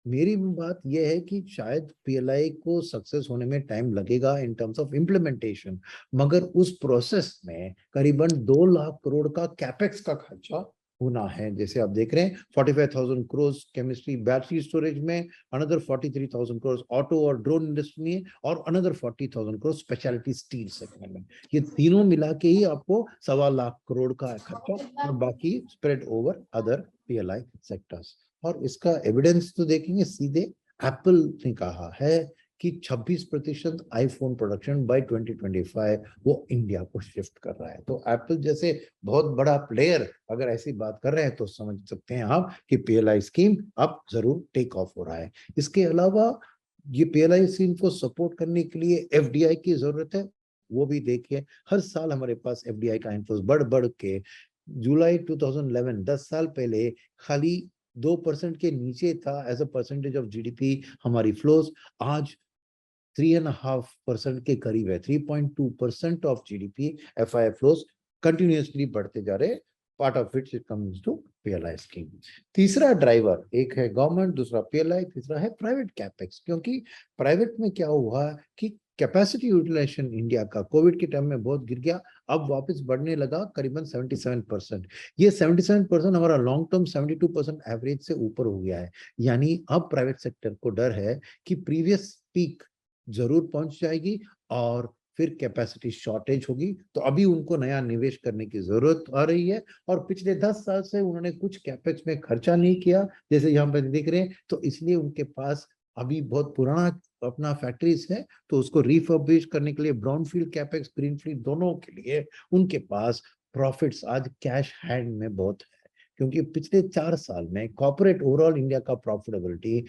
मेरी बात यह है कि शायद पीएलआई को सक्सेस होने में टाइम लगेगा इन टर्म्स ऑफ इम्प्लीमेंटेशन, मगर उस प्रोसेस में करीबन 2 लाख करोड़ का कैपेक्स का खर्चा होना है। जैसे आप देख रहे हैं 45,000 करोड़ केमिस्ट्री बैटरी स्टोरेज में, अनदर 43,000 करोड़ ऑटो और ड्रोन इंडस्ट्री में, और another 40,000 crore speciality steel segment में। ये तीनों मिला के ही आपको 1.25 लाख करोड़ का खर्चा, और बाकी spread over other PLI sectors. और इसका एविडेंस तो देखेंगे सीधे, एप्पल ने कहा है कि 26% आईफोन प्रोडक्शन बाय 2025 वो इंडिया को शिफ्ट कर रहा है। तो एप्पल जैसे बहुत बड़ा प्लेयर अगर ऐसी बात कर रहे हैं तो समझ सकते हैं आप कि PLI स्कीम अब जरूर टेक ऑफ हो रहा है। इसके अलावा ये PLI स्कीम को सपोर्ट करने के लिए FDI की जरूरत है, वो भी देखिए हर साल हमारे पास FDI का इन्फ्लोस बढ़ बढ़ के जुलाई 2011, 10 साल पहले खाली 2% के नीचे था as a percentage of GDP हमारी फ्लोज, आज 3.5% के करीब है। 3.2% of GDP FII flows continuously बढ़ते जा रहे, part of it comes to PLI scheme. तीसरा ड्राइवर, एक है गवर्नमेंट, दूसरा PLI, तीसरा है प्राइवेट कैपेक्स। क्योंकि प्राइवेट में क्या हुआ कि कैपेसिटी यूटिलाइजेशन इंडिया का कोविड के टाइम में बहुत गिर गया, अब वापस बढ़ने लगा करीबन 77%। ये 77% हमारा लॉन्ग टर्म 72% एवरेज से ऊपर हो गया है। यानी अब प्राइवेट सेक्टर को डर है कि प्रीवियस पीक जरूर पहुंच जाएगी और फिर कैपेसिटी शॉर्टेज होगी, तो अभी उनको नया निवेश करने की जरूरत आ रही है। और पिछले 10 साल से उन्होंने कुछ कैपेक्स में खर्चा नहीं किया, जैसे यहाँ पर दिख रहे हैं, तो इसलिए उनके पास अभी बहुत पुराना अपना फैक्ट्रीज है, तो उसको रिफर्बिश करने के लिए ब्राउनफील्ड कैपेक्स, ग्रीनफील्ड दोनों के लिए उनके पास प्रॉफिट्स आज कैश हैंड में बहुत है। क्योंकि पिछले 4 साल में कॉर्पोरेट ओवरऑल इंडिया का प्रॉफिटेबिलिटी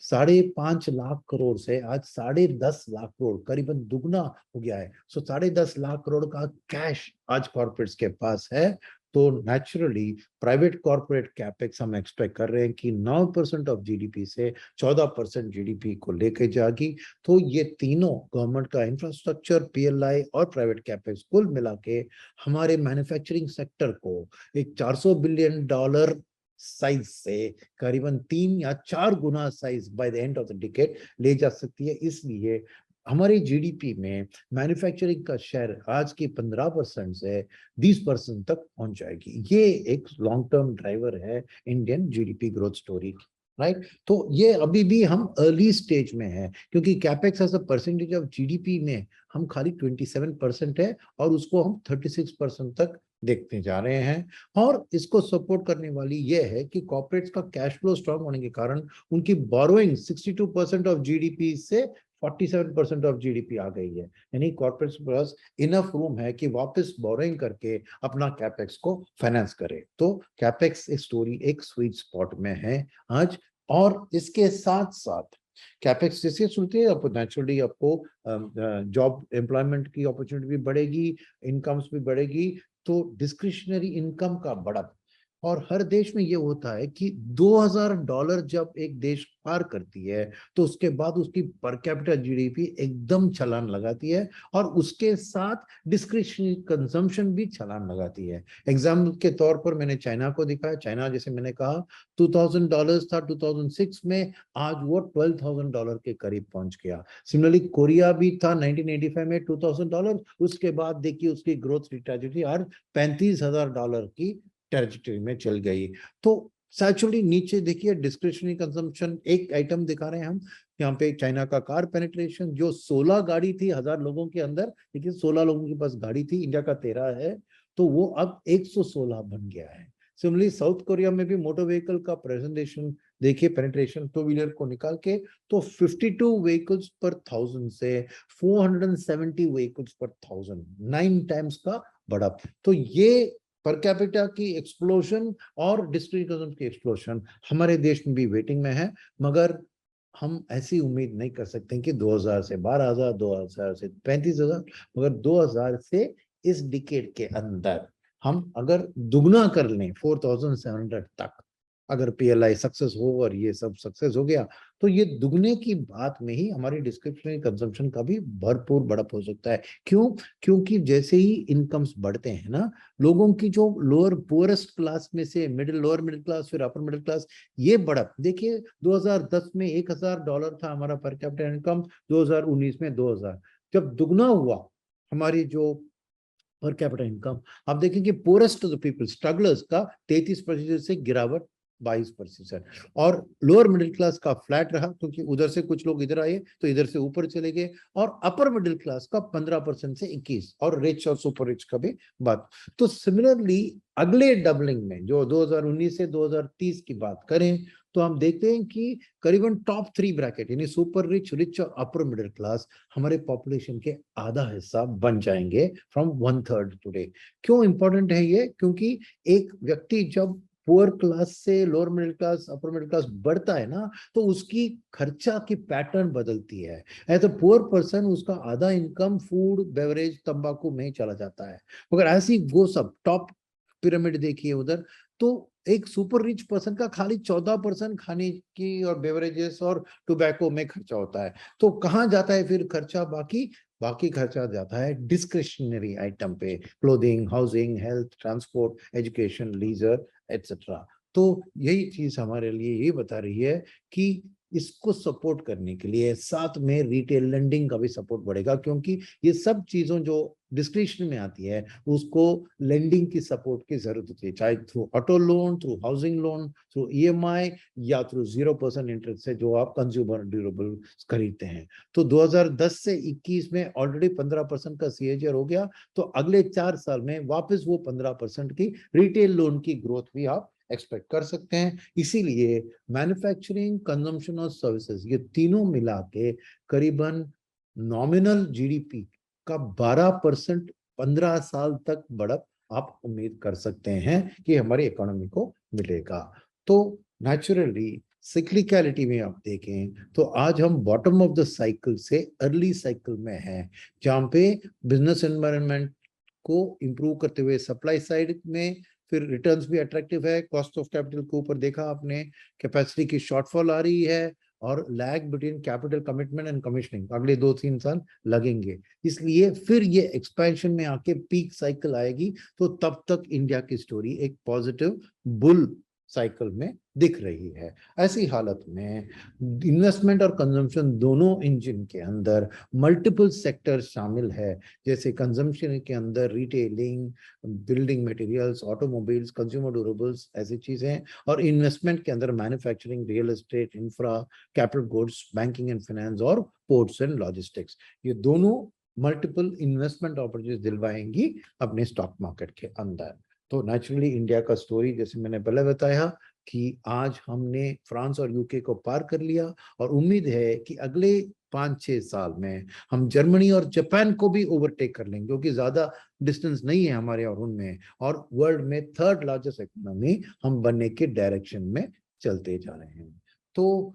5.5 लाख करोड़ से आज 10.5 लाख करोड़, करीबन दुगना हो गया है। सो 10.5 लाख करोड़ का कैश आज कॉर्पोरेट्स के पास है। तो नेचुरली प्राइवेट कॉर्पोरेट कैपेक्स हम एक्सपेक्ट कर रहे हैं कि 9% ऑफ GDP से 14% GDP को लेके जाएगी। तो ये तीनों गवर्नमेंट का इंफ्रास्ट्रक्चर, PLI और प्राइवेट कैपेक्स कुल मिला के हमारे मैन्युफैक्चरिंग सेक्टर को एक $400 बिलियन साइज से करीबन 3 या 4 गुना size by the end of the decade ले जा सकती है। इसलिए हमारे GDP में मैन्युफैक्चरिंग का शेयर आज की 15% से 20% तक पहुंच जाएगी। ये एक लॉन्ग टर्म ड्राइवर है इंडियन GDP ग्रोथ स्टोरी की, राइट। तो ये अभी भी हम अर्ली स्टेज में है, क्योंकि capex as a percentage of GDP में हम खाली 27% है, और उसको हम 36% तक देखते जा रहे हैं। और इसको सपोर्ट करने वाली ये है कि कॉर्पोरेट्स का कैश फ्लो स्ट्रांग होने के कारण उनकी बोरोइंग 62% ऑफ GDP से 47% ऑफ GDP आ गई है। यानी कॉर्पोरेट्स के पास इनफ रूम है कि वापस बोरोइंग करके अपना कैपेक्स को फाइनेंस करे। तो कैपेक्स स्टोरी एक स्वीट स्पॉट में है आज। और इसके साथ साथ कैपेक्स जैसे सुनते हैं आपको, नेचुरली आपको जॉब एम्प्लॉयमेंट की अपॉर्चुनिटी भी बढ़ेगी, इनकम्स भी बढ़ेगी, तो डिस्क्रिशनरी इनकम का बढ़त। और हर देश में ये होता है कि $2,000 जब एक देश पार करती है तो उसके बाद उसकी पर कैपिटा GDP एकदम छलांग लगाती है, और उसके साथ डिस्क्रिशनरी कंजम्पशन भी छलांग लगाती है। एग्जाम्पल के तौर पर मैंने चाइना को दिखाया। चाइना जैसे मैंने कहा $2,000 था 2006 में, आज वो $12,000 के करीब पहुंच गया। सिमिलरली कोरिया भी था 1985 में $2,000, उसके बाद देखिए उसकी ग्रोथ ट्रैजेक्टरी आज $35,000 की टेरिटरी में चल गई। तो सैचुरली नीचे देखिए डिस्क्रिशनरी कंजम्पशन एक आइटम दिखा रहे हैं हम यहाँ पे। चाइना का कार पेनिट्रेशन जो 16 गाड़ी थी 1000 लोगों के अंदर, देखिए 16 लोगों के पास गाड़ी थी, इंडिया का 13 है, तो वो अब 116 बन गया है। सिमिलरली साउथ कोरिया में भी मोटर व्हीकल का प्रेजेंटेशन देखिए, पेनिट्रेशन टू व्हीलर को निकाल के तो 52 व्हीकल्स पर 1000 से 470 व्हीकल्स पर 1000, 9 टाइम्स का बढ़ा। तो ये पर कैपिटा की एक्सप्लोजन और डिस्ट्रिक्ट कंजम्पशन की एक्सप्लोजन हमारे देश में भी वेटिंग में है। मगर हम ऐसी उम्मीद नहीं कर सकते कि 2000 से 12,000, 2000 से 35,000, मगर 2000 से इस डिकेड के अंदर हम अगर दुगना कर लें 4700 तक, अगर PLI सक्सेस हो और ये सब सक्सेस हो गया, तो ये दुगने की बात में ही हमारी डिस्क्रिप्शनरी कंजम्पशन का भी भरपूर बढ़त हो सकता है। क्यों? क्योंकि जैसे ही इनकम्स बढ़ते हैं ना, लोगों की जो लोअर पुअरेस्ट क्लास में से लोअर मिडिल क्लास फिर अपर मिडिल क्लास, ये बढ़त देखिए 2010 में $1,000 था हमारा पर कैपिटा इनकम, 2019 में 2000, जब दुगना हुआ हमारी जो पर कैपिटा इनकम आप देखेंगे forest of the people strugglers का 33% से गिरावट 22%, और लोअर मिडिल क्लास का फ्लैट रहा क्योंकि उधर से कुछ लोग इधर आए तो इधर से ऊपर चले गए, और अपर मिडिल क्लास का 15% से 21, और रिच और सुपर रिच का भी बात। तो सिमिलरली अगले डबलिंग में जो 2019 से 2030 की बात करें तो हम देखते हैं कि करीबन टॉप 3 ब्रैकेट यानी सुपर रिच, रिच और अपर मिडिल क्लास हमारे पॉपुलेशन के आधा हिस्सा बन जाएंगे फ्रॉम 1/3 टुडे। क्यों इंपॉर्टेंट है ये? क्योंकि एक व्यक्ति जब पुअर क्लास से lower middle class, upper middle class बढ़ता है ना, तो उसकी खर्चा की पैटर्न बदलती है। एज अ पुअर पर्सन उसका आधा इनकम फूड, बेवरेज, तंबाकू में ही चला जाता है। मगर ऐसी वो सब टॉप पिरामिड देखिए उधर, तो एक सुपर रिच पर्सन का खाली 14% खाने की और बेवरेजेस और टोबैको में खर्चा होता है। तो कहाँ जाता है फिर खर्चा? बाकी खर्चा जाता है डिस्क्रिशनरी आइटम पे, clothing, housing, health, transport, education, leisure etcetera. तो यही चीज हमारे लिए ये बता रही है कि इसको सपोर्ट करने के लिए साथ में रिटेल लेंडिंग का भी सपोर्ट बढ़ेगा, क्योंकि ये सब चीजों जो डिस्क्रिप्शन में आती है उसको लेंडिंग की सपोर्ट की जरूरत होती है, चाहे through auto loan, through housing loan, through EMI, या थ्रू 0% इंटरेस्ट से जो आप कंज्यूमर ड्यूरेबल खरीदते हैं। तो 2010 से 21 में ऑलरेडी 15% का सीएजीआर हो गया, तो अगले 4 साल में वापस वो 15% की रिटेल लोन की ग्रोथ भी आप एक्सपेक्ट कर सकते हैं। इसीलिए मैन्युफैक्चरिंग, कंजम्पशन और सर्विसेज ये तीनों मिला के करीबन नॉमिनल जीडीपी का 12% 15 साल तक बढ़त आप उम्मीद कर सकते हैं कि हमारी इकोनॉमी को मिलेगा। तो नेचुरली सिक्लिकलिटी में आप देखें तो आज हम बॉटम ऑफ द साइकिल से अर्ली साइकिल में हैं, जहां पे बिजनेस एनवायरनमेंट को इंप्रूव करते हुए सप्लाई साइड में फिर रिटर्न्स भी अट्रैक्टिव है, कॉस्ट ऑफ कैपिटल के ऊपर देखा आपने, कैपेसिटी की शॉर्टफॉल आ रही है, और lag between capital commitment and commissioning अगले 2-3 साल लगेंगे। इसलिए फिर ये एक्सपेंशन में आके पीक साइकिल आएगी, तो तब तक इंडिया की स्टोरी एक पॉजिटिव बुल साइकिल में दिख रही है। ऐसी हालत में इन्वेस्टमेंट और कंजम्पशन दोनों इंजन के अंदर मल्टीपल सेक्टर शामिल है, जैसे कंजम्पशन के अंदर retailing, building materials, automobiles, consumer durables ऐसी चीजें, और इन्वेस्टमेंट के अंदर manufacturing, real estate, infra, capital goods, banking and finance और पोर्ट्स एंड लॉजिस्टिक्स। ये दोनों मल्टीपल इन्वेस्टमेंट अपॉर्चुनिटीज दिलवाएंगी अपने स्टॉक मार्केट के अंदर। तो नेचुरली इंडिया का स्टोरी जैसे मैंने पहले बताया कि आज हमने फ्रांस और यूके को पार कर लिया, और उम्मीद है कि अगले 5-6 साल में हम जर्मनी और जापान को भी ओवरटेक कर लेंगे, क्योंकि ज्यादा डिस्टेंस नहीं है हमारे और उनमें, और वर्ल्ड में 3rd लार्जेस्ट इकोनॉमी हम बनने के डायरेक्शन में चलते जा रहे हैं। तो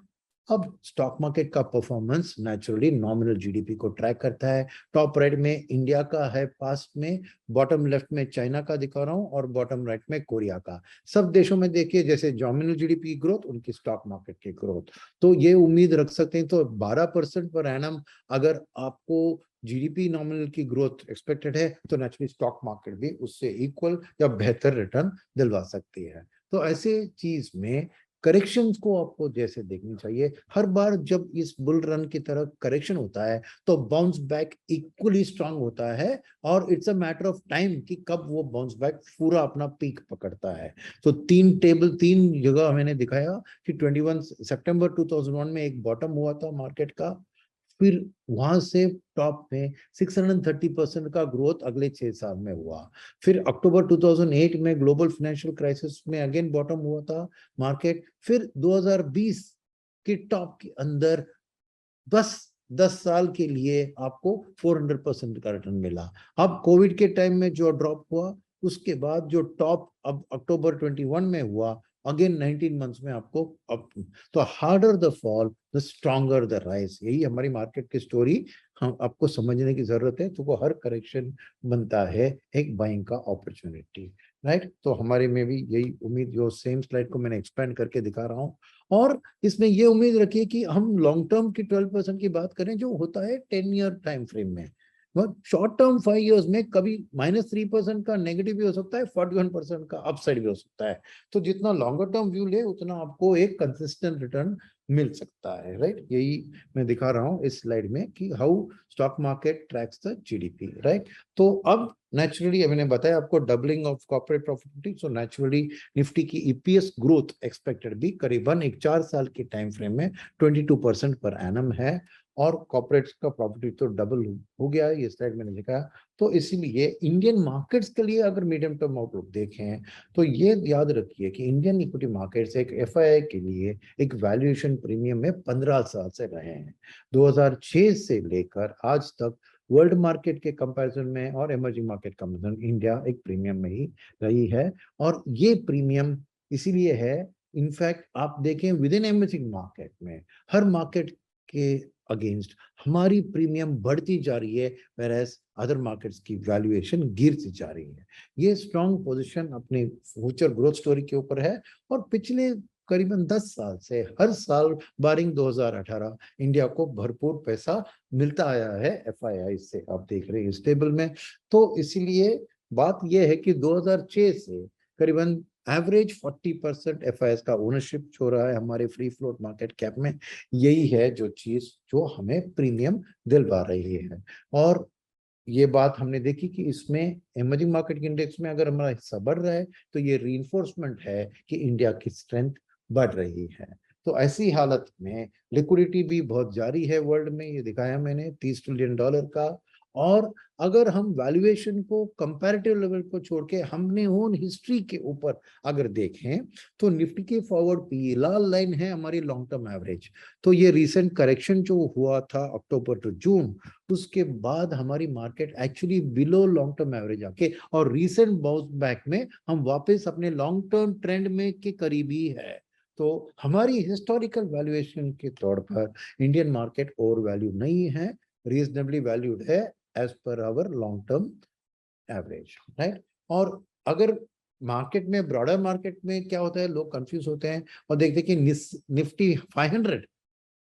अब स्टॉक मार्केट का परफॉर्मेंस नेचुरली नॉमिनल जीडीपी को ट्रैक करता है। टॉप राइट में इंडिया का है पास्ट में, बॉटम लेफ्ट में चाइना का दिखा रहा हूं, और बॉटम राइट में कोरिया का। सब देशों में देखिए जैसे नॉमिनल जीडीपी ग्रोथ, उनकी स्टॉक मार्केट की ग्रोथ। तो ये उम्मीद रख सकते हैं, तो 12% पर एनम अगर आपको जीडीपी नॉमिनल की ग्रोथ एक्सपेक्टेड है, तो नेचुरली स्टॉक मार्केट भी उससे इक्वल या बेहतर रिटर्न दिलवा सकती है। तो ऐसे चीज में करेक्शंस को आपको जैसे देखनी चाहिए, हर बार जब इस बुल रन की तरह करेक्शन होता है तो बाउंस बैक इक्वली स्ट्रांग होता है, और it's a matter of time कि कब वो बाउंस बैक पूरा अपना पीक पकड़ता है। तो 3 जगह मैंने दिखाया कि 21 सितंबर 2001 में एक बॉटम हुआ था मार्केट का, फिर वहां से टॉप में 630% का ग्रोथ अगले 6 साल में हुआ। फिर अक्टूबर 2008 में ग्लोबल फाइनेंशियल क्राइसिस में अगेन बॉटम हुआ था मार्केट, फिर 2020 के टॉप के अंदर बस 10 साल के लिए आपको 400% का रिटर्न मिला। अब कोविड के टाइम में जो ड्रॉप हुआ, उसके बाद जो टॉप अब अक्टूबर 21 में हुआ, अगेन 19 मंथ्स में आपको अब, तो harder the fall the stronger the rise, यही हमारी मार्केट की स्टोरी हम आपको समझने की जरूरत है। तो वो हर करेक्शन बनता है एक बाइंग का अपॉर्चुनिटी, राइट। तो हमारे में भी यही उम्मीद, जो सेम स्लाइड को मैंने एक्सपेंड करके दिखा रहा हूँ, और इसमें ये उम्मीद रखिए कि हम लॉन्ग टर्म की 12% की बात करें जो होता है 10 ईयर टाइम फ्रेम में, शॉर्ट टर्म 5 years में कभी -3% का नेगेटिव भी हो सकता है, 41% का अपसाइड भी हो सकता है। तो जितना लॉन्गर टर्म व्यू ले उतना आपको एक कंसिस्टेंट रिटर्न मिल सकता है, राइट। यही मैं दिखा रहा हूँ इस स्लाइड में कि how stock market tracks the GDP, right. तो अब नेचुरली मैंने बताया आपको doubling of corporate profitability, so naturally Nifty की ईपीएस ग्रोथ एक्सपेक्टेड भी करीबन एक 4 साल के टाइम फ्रेम में 22% पर एनम है, और कॉर्पोरेट्स का प्रॉफिट तो डबल हो गया है, ये स्लाइड मैंने देखा। तो इसीलिए इंडियन मार्केट्स के लिए अगर मीडियम टर्म आउटलुक देखें तो ये याद रखिए कि इंडियन इक्विटी मार्केट्स एक एफआईआई के लिए एक वैल्यूएशन प्रीमियम में 15 साल से रहे हैं। 2006 से लेकर आज तक वर्ल्ड मार्केट के कंपैरिजन में और इमर्जिंग मार्केट कंपैरिजन इंडिया एक प्रीमियम में ही रही है, और ये प्रीमियम इसीलिए है। इनफैक्ट आप देखें विद इन इमर्जिंग मार्केट में हर मार्केट के अगेंस्ट हमारी प्रीमियम बढ़ती जा रही है, whereas अदर मार्केट्स की वैल्यूएशन गिरती जा रही है। ये स्ट्रॉन्ग पोजीशन अपने फ्यूचर ग्रोथ स्टोरी के ऊपर है, और पिछले करीबन 10 साल से हर साल बारिंग 2018 इंडिया को भरपूर पैसा मिलता आया है एफआईआई से, आप देख रहे हैं इस टेबल में। तो इसीलिए बात यह है कि 2006 से करीबन एवरेज 40% एफआईआई का ओनरशिप हो रहा है हमारे फ्री फ्लोट मार्केट कैप में। यही है जो चीज जो हमें प्रीमियम दिलवा रही है। और ये बात हमने देखी कि इसमें इमर्जिंग मार्केट इंडेक्स में अगर हमारा हिस्सा बढ़ रहा है तो ये रीइंफोर्समेंट है कि इंडिया की स्ट्रेंथ बढ़ रही है। तो ऐसी हालत में लिक्विडिटी भी बहुत जारी है वर्ल्ड में, ये दिखाया मैंने $30 ट्रिलियन का। और अगर हम वैल्यूएशन को कंपैरेटिव लेवल को छोड़ के हमने ओन हिस्ट्री के ऊपर अगर देखें तो निफ्टी के फॉरवर्ड पी लाल लाइन है हमारी लॉन्ग टर्म एवरेज। तो ये रिसेंट करेक्शन जो हुआ था अक्टूबर टू जून, उसके बाद हमारी market actually below long term average आके और रीसेंट बाउंस बैक में हम वापस अपने लॉन्ग टर्म ट्रेंड में के करीब ही है। तो हमारी हिस्टोरिकल वैल्यूएशन के तौर पर इंडियन मार्केट ओवर वैल्यू नहीं है, रीजनेबली वैल्यूड है as per our long term average, right. और अगर मार्केट में ब्रॉडर मार्केट में क्या होता है, लोग कंफ्यूज होते हैं और देखते हैं कि निफ्टी 500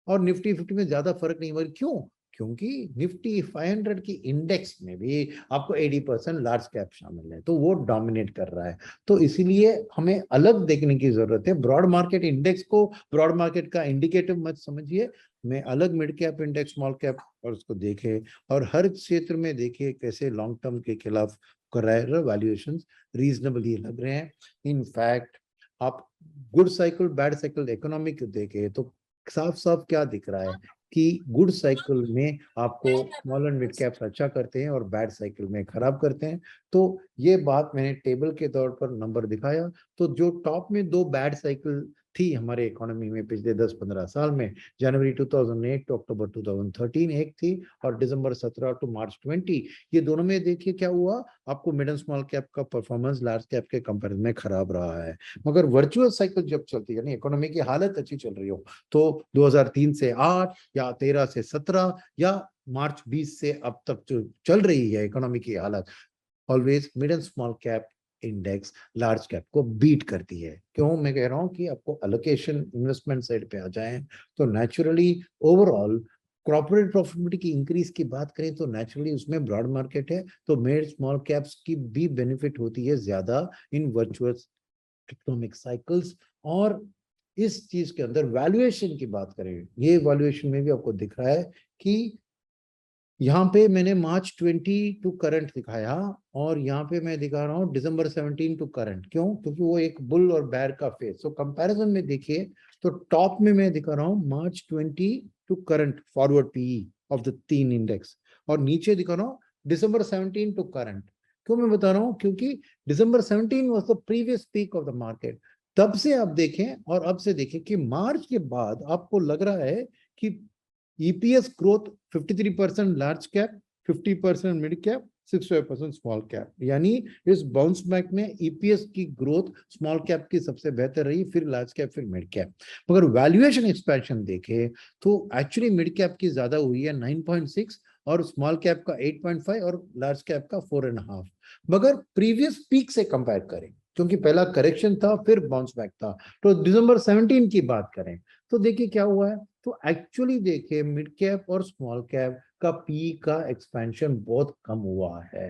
और निफ्टी 50 में ज्यादा फर्क नहीं हुआ। क्यों? क्योंकि निफ्टी 500 की इंडेक्स में भी आपको 80% लार्ज कैप शामिल है, तो वो डोमिनेट कर रहा है। तो इसीलिए हमें अलग देखने की जरूरत है। ब्रॉड मार्केट इंडेक्स को ब्रॉड मार्केट का इंडिकेटिव मत समझिए, मैं अलग mid cap index small cap और उसको देखे, और हर क्षेत्र में देखिए कैसे लॉन्ग टर्म के खिलाफ कर रहा है, वैल्यूएशन रीजनेबल ही लग रहे हैं। इनफैक्ट आप good cycle bad cycle economic देखे तो साफ साफ क्या दिख रहा है कि गुड साइकिल में आपको स्मॉल एंड मिड कैप्स अच्छा करते हैं और बैड साइकिल में खराब करते हैं। तो ये बात मैंने टेबल के तौर पर नंबर दिखाया। तो जो टॉप में दो बैड साइकिल थी हमारे इकोनॉमी में पिछले 10-15 साल में, जनवरी 2008 टू अक्टूबर 2013 एक थी, और दिसंबर 17 टू मार्च 20, ये दोनों में देखिए क्या हुआ, आपको मिड एंड स्मॉल कैप का परफॉर्मेंस लार्ज कैप के कंपैरिजन में खराब रहा है। मगर वर्चुअल साइकिल जब चलती है, यानी इकोनॉमी की हालत अच्छी चल रही हो, तो 2003 से 8 या 13 से 17 या मार्च 20 से अब तक जो चल रही है इकोनॉमी की हालत, always mid and small cap index large cap को बीट करती है। क्यों मैं कह रहा हूं कि आपको एलोकेशन इन्वेस्टमेंट साइड पे आ जाए तो नेचुरली ओवरऑल कॉर्पोरेट प्रॉफिटेबिलिटी की इंक्रीज की बात करें तो नेचुरली उसमें ब्रॉड मार्केट है, तो मिड स्मॉल कैप्स की भी बेनिफिट होती है ज्यादा इन वर्चुअल इकोनॉमिक साइकिल्स। और इस चीज के अंदर वैल्यूएशन की बात करें, ये वैल्यूएशन में भी आपको दिख रहा है कि यहाँ पे मैंने मार्च 20 टू करंट दिखाया, और यहाँ पे मैं दिखा रहा हूँ दिसंबर 17 टू करंट। क्यों? क्योंकि वो एक बुल और बैर का फेज। सो कंपैरिजन में देखिए तो टॉप में मैं दिखा रहा हूँ March 20 to current forward PE of the तीन इंडेक्स, और नीचे दिखा रहा हूँ दिसंबर 17 टू करंट। क्यों मैं बता रहा हूँ? क्योंकि दिसंबर 17 was the previous peak of the market. तब से आप देखें और अब से देखें कि मार्च के बाद आपको लग रहा है कि EPS growth 53% large cap, 50% mid cap, 65% small cap, यानी इस बाउंस बैक में EPS की ग्रोथ स्मॉल कैप की सबसे बेहतर रही, फिर लार्ज कैप, फिर मिड कैप। मगर वैल्यूएशन एक्सपेंशन देखे तो एक्चुअली मिड कैप की ज्यादा हुई है 9.6, और स्मॉल कैप का 8.5 और लार्ज कैप का 4.5। मगर प्रीवियस पीक से कंपेयर करें, क्योंकि पहला करेक्शन था फिर बाउंस बैक था, तो दिसंबर 17 की बात करें तो देखिए क्या हुआ है। तो एक्चुअली देखिए मिड कैप और स्मॉल कैप का पी का एक्सपेंशन बहुत कम हुआ है।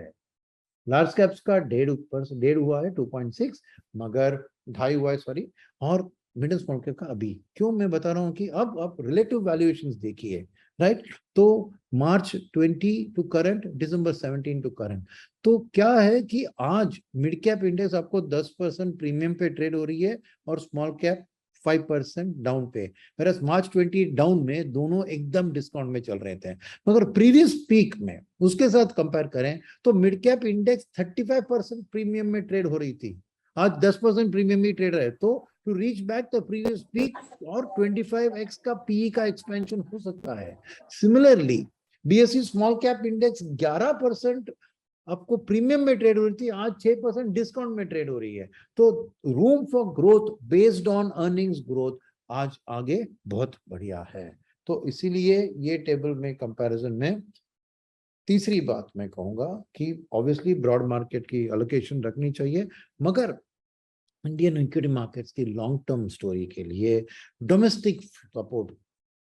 लार्ज कैप्स का 1.5 हुआ है 2.6, मगर 2.5 हुआ है सॉरी, और मिडिल स्मॉल कैप का अभी। क्यों मैं बता रहा हूँ कि अब आप रिलेटिव वैल्यूएशंस देखिए, राइट। तो March 20 to current, December 17 to current, तो क्या है कि आज मिड कैप इंडेक्स आपको 10% प्रीमियम पे ट्रेड हो रही है और स्मॉल कैप 5% डाउन पे, मेरा मार्च 20 डाउन में दोनों एकदम डिस्काउंट में चल रहे थे। मगर प्रीवियस पीक में उसके साथ कंपेयर करें तो मिड कैप इंडेक्स 35% प्रीमियम में ट्रेड हो रही थी, आज 10% प्रीमियम में ट्रेड रहे। तो to reach back the previous peak और 25x का पीई का एक्सपेंशन हो सकता है। Similarly BSE small cap index 11% आपको प्रीमियम में ट्रेड हो रही थी, आज 6% डिस्काउंट में ट्रेड हो रही है। तो room for growth based on earnings growth आज आगे बहुत बढ़िया है। तो इसीलिए ये टेबल में कंपैरिजन में तीसरी बात मैं कहूंगा कि ऑब्वियसली ब्रॉड मार्केट की एलोकेशन रखनी चाहिए, मगर इंडियन इक्विटी मार्केट्स की लॉन्ग टर्म स्टोरी के लिए डोमेस्टिक सपोर्ट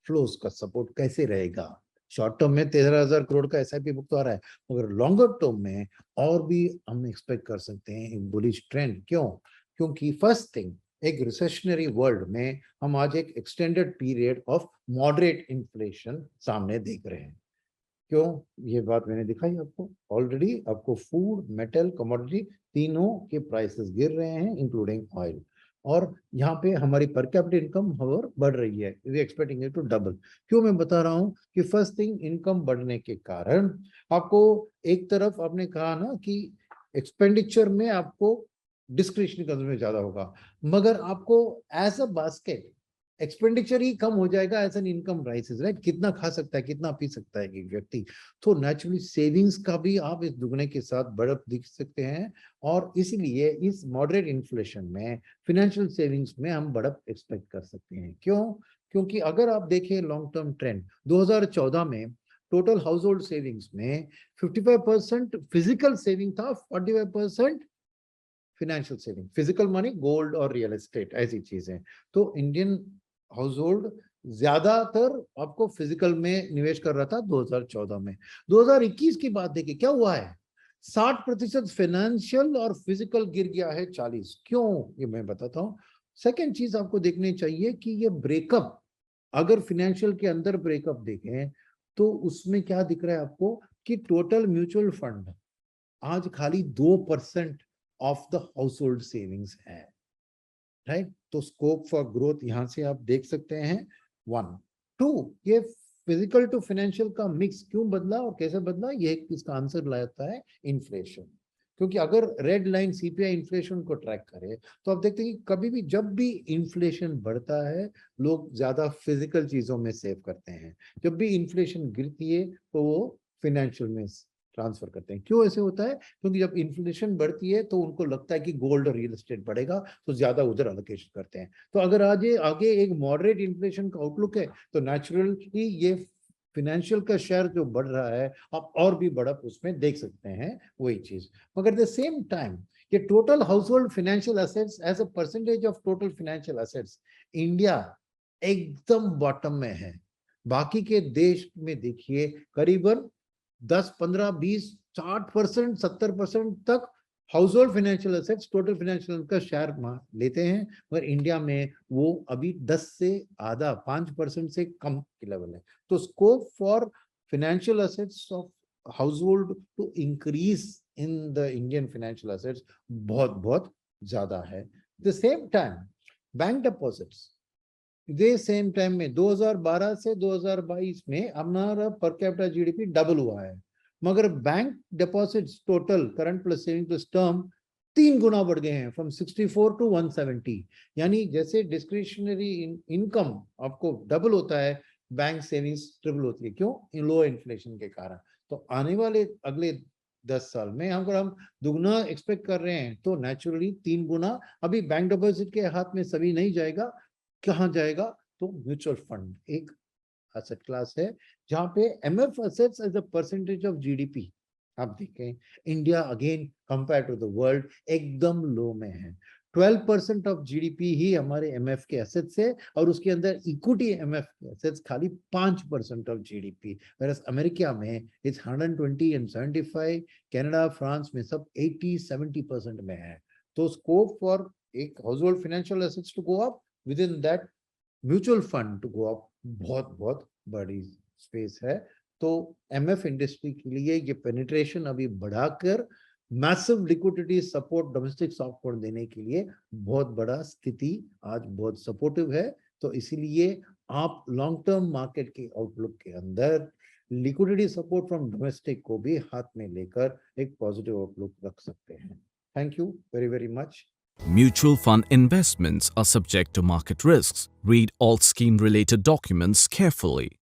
फ्लोज का सपोर्ट कैसे रहेगा। शॉर्ट टर्म में 13,000 करोड़ का एसआईपी बुक तो आ रहा है, मगर लॉन्गर टर्म में और भी हम एक्सपेक्ट कर सकते हैं एक बुलिश ट्रेंड। क्यों? क्योंकि फर्स्ट थिंग, एक रिसेशनरी वर्ल्ड में हम आज एक extended period of moderate inflation सामने देख रहे हैं। क्यों? ये बात मैंने दिखाई आपको ऑलरेडी। आपको फूड, मेटल, कमोडिटी तीनों के प्राइसेस गिर रहे हैं इंक्लूडिंग ऑयल, और यहाँ पे हमारी पर कैपिटा इनकम हवर बढ़ रही है, we expecting it to double. क्यों मैं बता रहा हूँ कि फर्स्ट थिंग, इनकम बढ़ने के कारण आपको एक तरफ आपने कहा ना कि एक्सपेंडिचर में आपको डिस्क्रिशनरी कंज्यूम ज्यादा होगा, मगर आपको एज अ बास्केट एक्सपेंडिचर ही कम हो जाएगा as an income rises, right. कितना खा सकता है, कितना पी सकता है एक व्यक्ति, तो नेचुरली सेविंग्स का भी आप इस दुगने के साथ बढ़त दिख सकते हैं। और इसीलिए इस मॉडरेट इन्फ्लेशन में फाइनेंशियल सेविंग्स में हम बढ़त एक्सपेक्ट कर सकते हैं। क्यों? क्योंकि अगर आप देखें लॉन्ग टर्म ट्रेंड, 2014 में टोटल हाउस होल्ड सेविंग्स में 55% फिजिकल सेविंग था, 45% financial saving, physical money, gold और रियल एस्टेट ऐसी चीजें। तो इंडियन हाउस होल्ड ज्यादातर आपको फिजिकल में निवेश कर रहा था 2014 में। 2021 की बात देखिए क्या हुआ है, 60% फाइनेंशियल और फिजिकल गिर गया है 40। क्यों? ये मैं बताता हूँ। सेकेंड चीज आपको देखनी चाहिए कि ये ब्रेकअप, अगर फाइनेंशियल के अंदर ब्रेकअप देखें तो उसमें क्या दिख रहा है आपको कि टोटल म्यूचुअल फंड आज खाली 2% of the house hold savings है, राइट। तो स्कोप फॉर ग्रोथ यहां से आप देख सकते हैं। 1 2, ये फिजिकल टू फाइनेंशियल का मिक्स क्यों बदला और कैसे बदला, ये इसका आंसर लाता है इन्फ्लेशन। क्योंकि अगर रेड लाइन सीपीआई इन्फ्लेशन को ट्रैक करे तो आप देखते हैं कि कभी भी जब भी इन्फ्लेशन बढ़ता है लोग ज्यादा फिजिकल चीजों में सेव करते हैं, जब भी इन्फ्लेशन गिरती है तो वो फाइनेंशियल में ट्रांसफर करते हैं। क्यों ऐसे होता है? क्योंकि जब इन्फ्लेशन बढ़ती है तो उनको लगता है कि गोल्ड और रियल एस्टेट बढ़ेगा, तो ज्यादा उधर अलोकेशन करते हैं। तो अगर आज आगे एक मॉडरेट इन्फ्लेशन का आउटलुक है तो नेचुरली ये फाइनेंशियल का शेयर जो बढ़ रहा है आप और भी बढ़त उसमें देख सकते हैं, वही चीज। मगर द सेम टाइम ये total house hold financial assets as a percentage of total financial assets, India एकदम बॉटम में है। बाकी के देश में देखिए करीबन 10, 15, 20, 60%, 70% तक house hold financial assets total financial का शेयर लेते हैं, मगर इंडिया में वो अभी 10 से आधा 5% से कम की लेवल है। तो scope for financial assets of household to increase in the Indian financial assets बहुत बहुत ज्यादा है। The same time bank deposits इधे सेम टाइम में 2012 से 2022 में हमारा पर कैपिटा जीडीपी डबल हुआ है, मगर bank deposits total current plus saving plus term 3 गुना बढ़ गए हैं, फ्रॉम 64 टू 170। यानी जैसे डिस्क्रिशनरी इनकम आपको डबल होता है, बैंक सेविंग्स ट्रिपल होती है। क्यों? लो इन्फ्लेशन के कारण। तो आने वाले अगले 10 साल में अगर हम दुगना एक्सपेक्ट कर रहे हैं तो नेचुरली 3 गुना। अभी बैंक डिपॉजिट के हाथ में सभी नहीं जाएगा, कहाँ जाएगा? तो म्यूचुअल फंड एक एसेट क्लास है जहां पे MF assets as a percentage of GDP आप देखें India again compare to the world एकदम लो में है। 12% ऑफ जीडीपी ही हमारे एमएफ के एसेट्स है और उसके अंदर इक्विटी एमएफ के एसेट्स खाली 5% ऑफ जीडीपी, whereas अमेरिका में इट्स 120 एंड 75, कनाडा फ्रांस में सब 80-70% में है। तो स्कोप फॉर एक house hold financial assets to go up, within that mutual fund to go up, बहुत बहुत बड़ी स्पेस है। तो एमएफ इंडस्ट्री के लिए ये पेनिट्रेशन अभी बढ़ाकर massive liquidity support domestic software देने के लिए बहुत बड़ा स्थिति आज बहुत सपोर्टिव है। तो इसीलिए आप लॉन्ग टर्म मार्केट के आउटलुक के अंदर लिक्विडिटी सपोर्ट फ्रॉम डोमेस्टिक को भी हाथ में लेकर एक पॉजिटिव आउटलुक रख सकते हैं। Thank you very very much. Mutual fund investments are subject to market risks. Read all scheme related documents carefully.